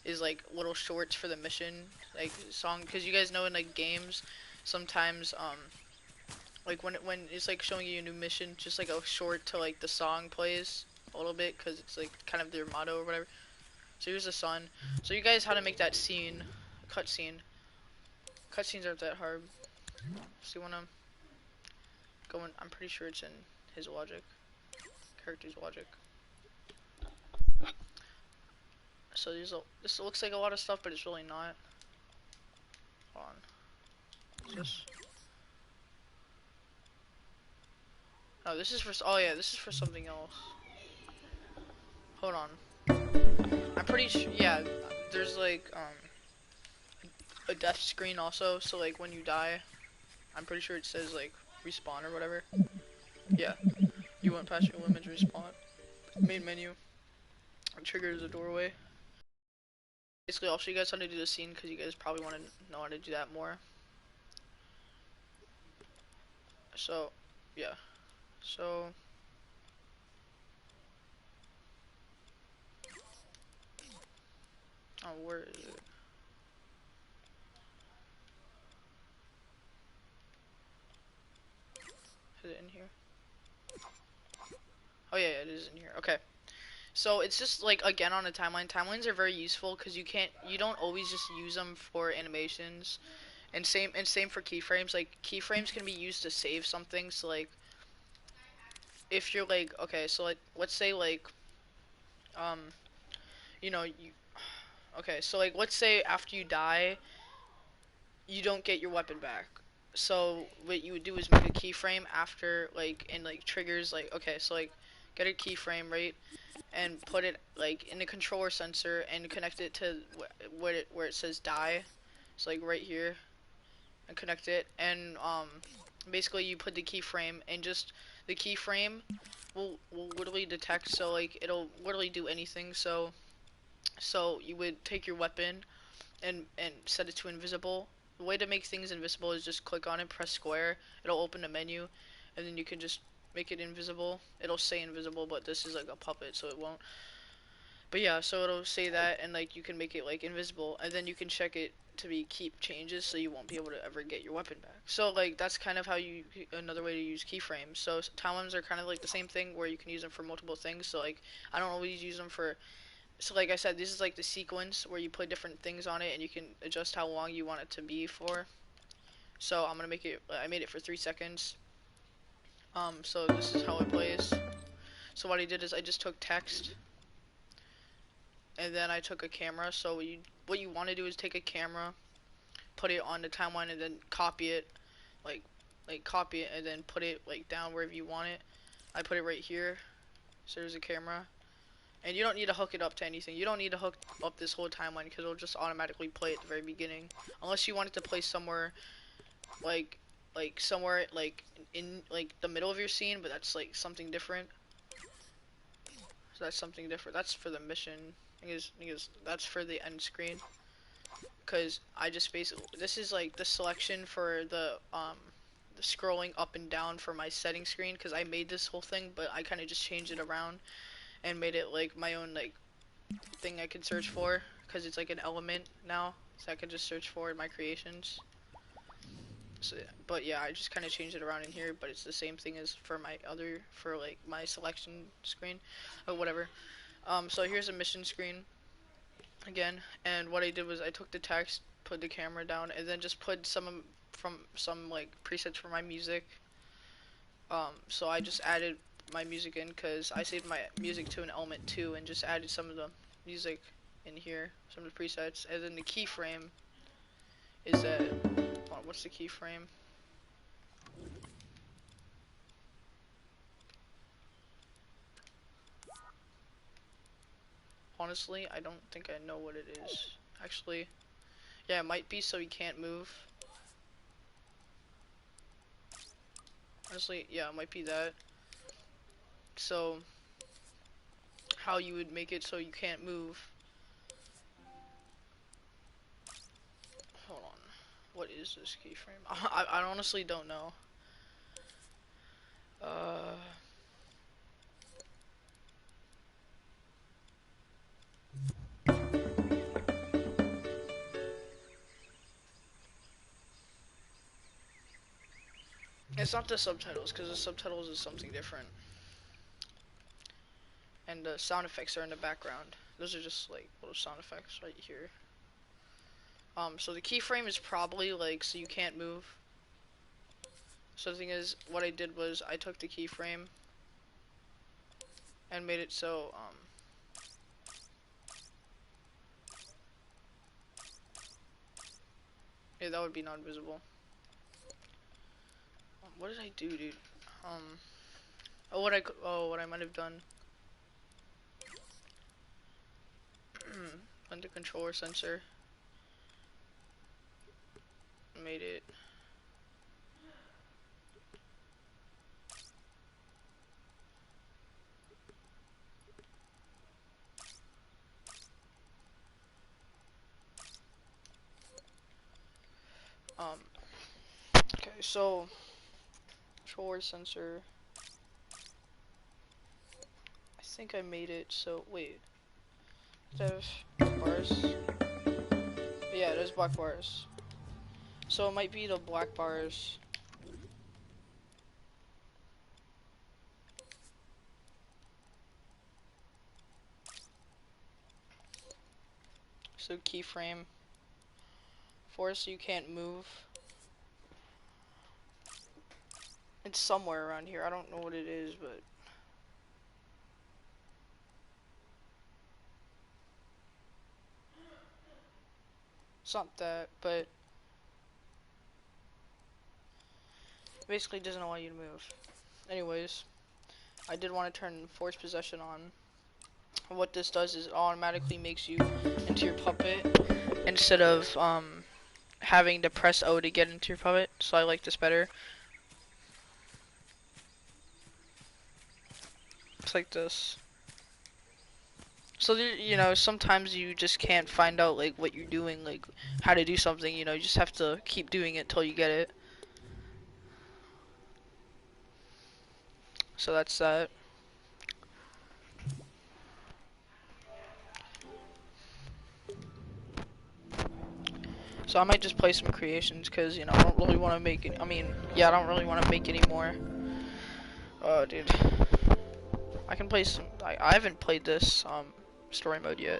S1: is like little shorts for the mission, like song, because you guys know in like games sometimes like when it's like showing you a new mission, just like a short to like the song plays a little bit, because it's like kind of their motto or whatever. So here's the sun. So you guys, how to make that scene, cutscene. Cutscenes aren't that hard. So you wanna go in, I'm pretty sure it's in his logic. Character's logic. So this looks like a lot of stuff, but it's really not. Hold on. This. Oh, this is for. Oh yeah, this is for something else. hold on. I'm pretty sure, yeah, there's like, a death screen also, so like when you die, I'm pretty sure it says like respawn or whatever. Yeah, you went past your limits, respawn. Main menu, triggers the doorway. Basically, I'll show you guys how to do the scene because you guys probably want to know how to do that more. So, yeah. So, oh, where is it? Is it in here? Oh yeah, it is in here. Okay. So it's just like again on a timeline. Timelines are very useful because you don't always just use them for animations, and same for keyframes. Like keyframes can be used to save something. So like if you're like okay, so like let's say like um you know you okay, so like let's say after you die you don't get your weapon back. So what you would do is make a keyframe after like and like triggers like okay, so like get a keyframe, right? And put it like in the controller sensor and connect it to where it says die. So like right here and connect it and basically you put the keyframe and just the keyframe will literally detect so like it'll literally do anything so you would take your weapon and set it to invisible. The way to make things invisible is just click on it, press square, it'll open a menu, and then you can just make it invisible. It'll say invisible, but this is like a puppet, so it won't. But yeah, so it'll say that, and like you can make it like invisible, and then you can check it to be keep changes, so you won't be able to ever get your weapon back. So like that's kind of how you another way to use keyframes. So timelines are kind of like the same thing where you can use them for multiple things. So like I don't always use them for so like I said, this is like the sequence where you put different things on it and you can adjust how long you want it to be for. So I'm gonna make it, I made it for 3 seconds. So this is how it plays. So what I did is I just took text and then I took a camera. So what you want to do is take a camera, put it on the timeline and then copy it, like copy it and then put it like down wherever you want it. I put it right here. So there's a camera. And you don't need to hook it up to anything. You don't need to hook up this whole timeline because it'll just automatically play at the very beginning. Unless you want it to play somewhere like somewhere like in like the middle of your scene, but that's like something different. So that's something different. That's for the mission. Because that's for the end screen. Cause I just basically this is like the selection for the scrolling up and down for my setting screen because I made this whole thing, but I kind of just changed it around and made it like my own like thing I can search for because it's like an element now, so I can just search for in my creations. So, but yeah, I just kind of changed it around in here, but it's the same thing as for my other for like my selection screen or whatever. So here's a mission screen again, and what I did was I took the text, put the camera down, and then just put from some like presets for my music. So I just added my music in because I saved my music to an element 2 and just added some of the music in here, some of the presets, and then the keyframe is that, oh, what's the keyframe? Honestly, I don't think I know what it is. Actually, yeah, it might be so you can't move. Honestly, yeah, it might be that. So, how you would make it so you can't move. Hold on. What is this keyframe? I honestly don't know. Uh... It's not the subtitles, because the subtitles is something different. And the sound effects are in the background. Those are just like little sound effects right here. So the keyframe is probably like so you can't move. So the thing is, what I did was I took the keyframe and made it so yeah, that would be non-visible. What did I do, dude? Oh, what I might have done. controller sensor. Made it. Okay, so controller sensor. I think I made it. So wait, does it have bars? Yeah, there's black bars. So it might be the black bars. So keyframe. Force you can't move. It's somewhere around here. I don't know what it is, but it's not that, but basically doesn't allow you to move. Anyways, I did want to turn force possession on. What this does is it automatically makes you into your puppet instead of having to press O to get into your puppet. So I like this better. It's like this. So you know, sometimes you just can't find out like what you're doing, like how to do something. You know, you just have to keep doing it till you get it. So that's that. So I might just play some creations because, you know, I don't really want to make it. I mean, yeah, I don't really want to make any more. Oh, dude. I can play some. I haven't played this story mode yet.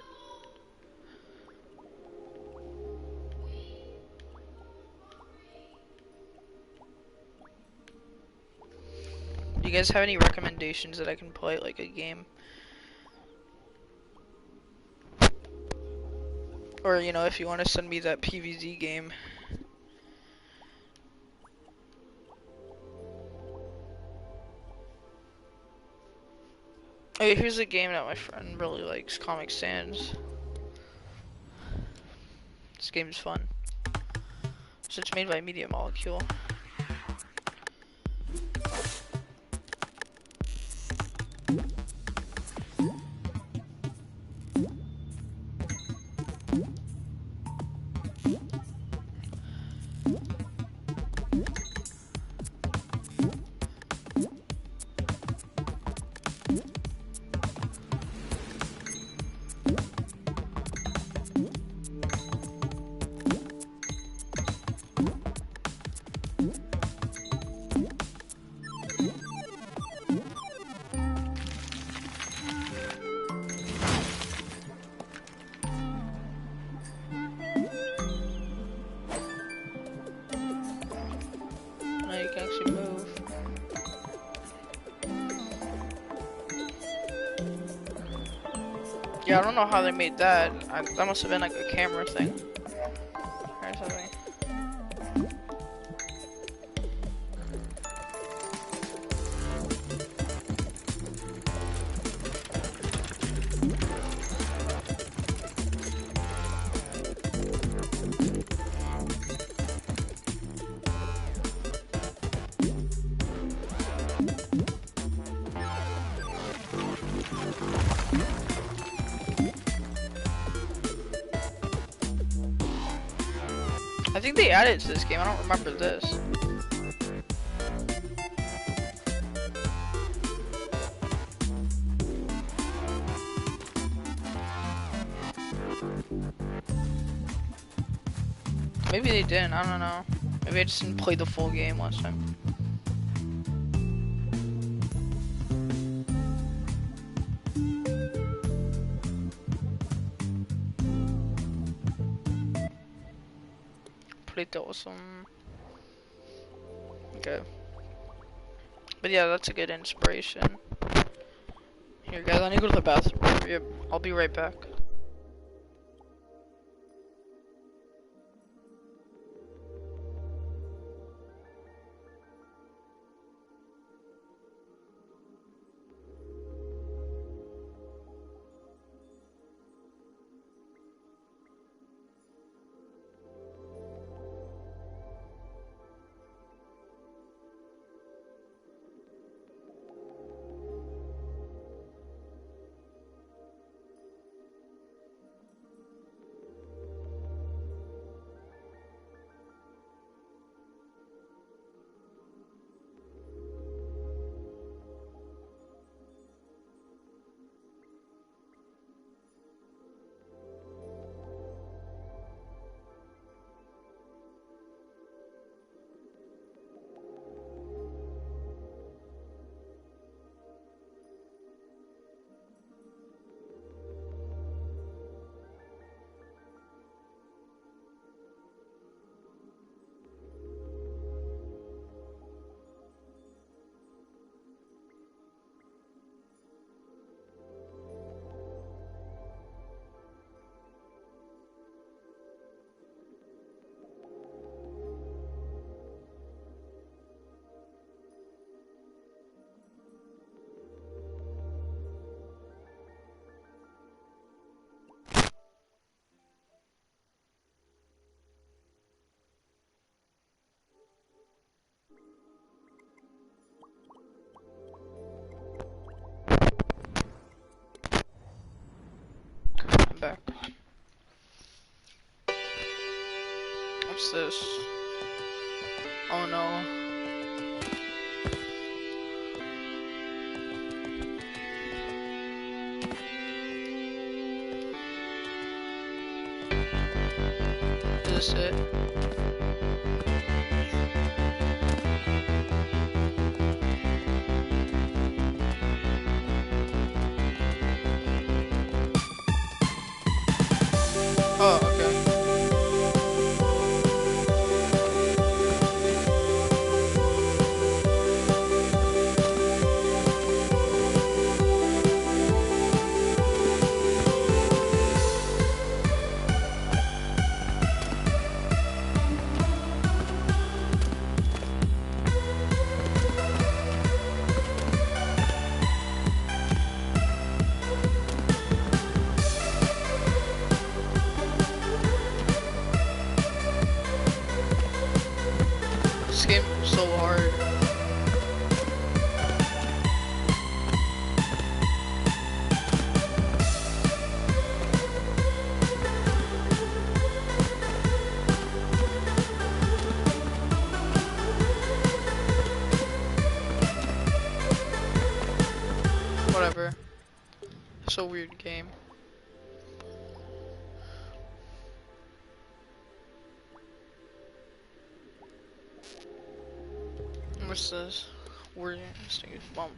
S1: Do you guys have any recommendations that I can play, like a game? Or, you know, if you want to send me that PvZ game. Okay, here's a game that my friend really likes, Comic Sans. This game is fun. So it's made by Media Molecule. Now you can actually move. Yeah, I don't know how they made that. That must have been like a camera thing. Or something. I think they added to this game. I don't remember this. Maybe they didn't. I don't know. Maybe I just didn't play the full game last time. Pretty awesome. Okay. But yeah, that's a good inspiration. Here, guys, I need to go to the bathroom. I'll be right back. back. What's this? Oh no. Is this it? Oh, okay. This game is so hard. Whatever. It's a weird game. What's this? Weird. This thing is bomb.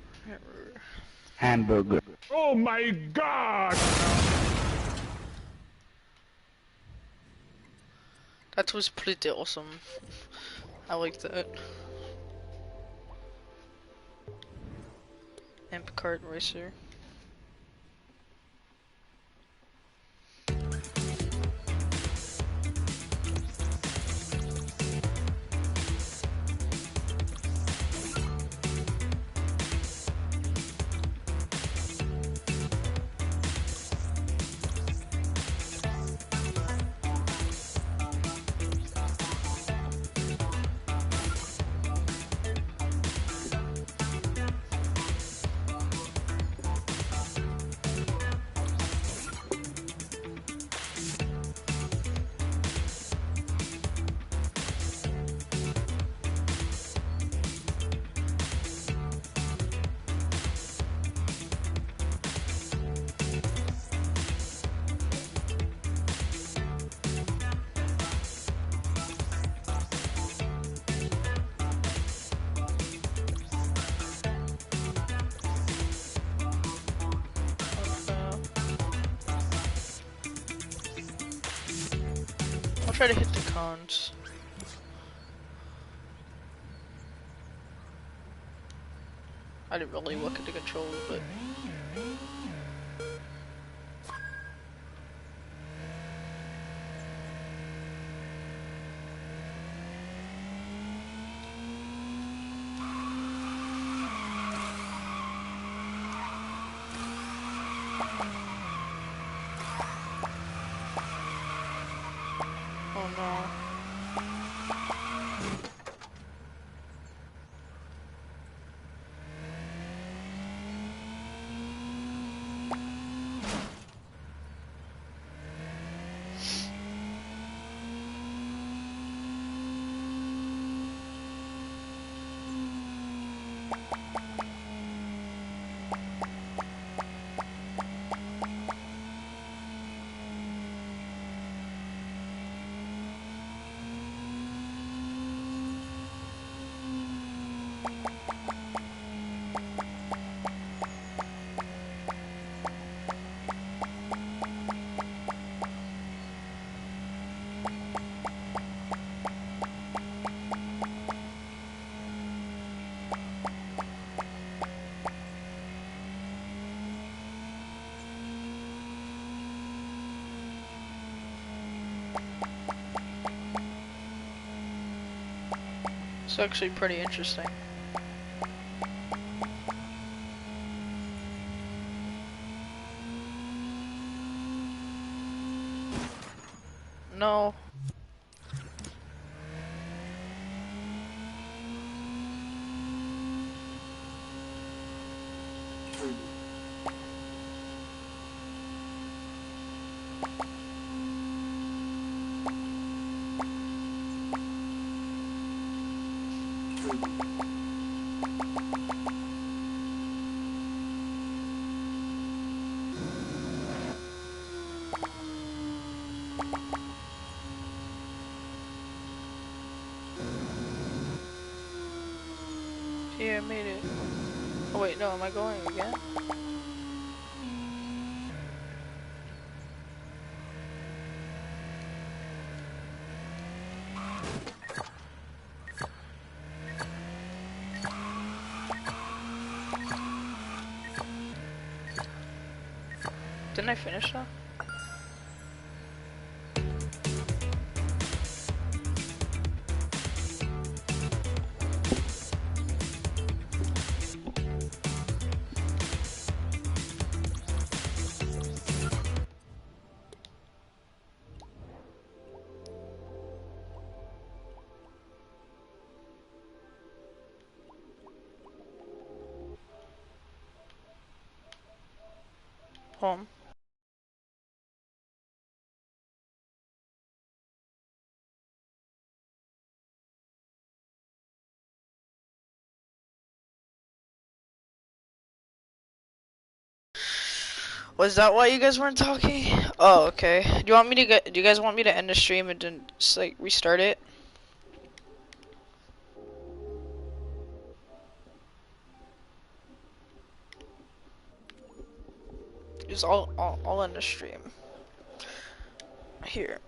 S5: Hamburger.
S6: Oh my god!
S1: That was pretty awesome. I like that. Amp card racer. I'll try to hit the cons. I didn't really look at the controls, but oh no. It's actually pretty interesting. No. Yeah, I made it. Oh wait, no, am I going again? Didn't I finish that? Home. Was that why you guys weren't talking? Oh, okay. Do you want me to get? Do you guys want me to end the stream and then just like restart it? Just I'll end the stream. Here.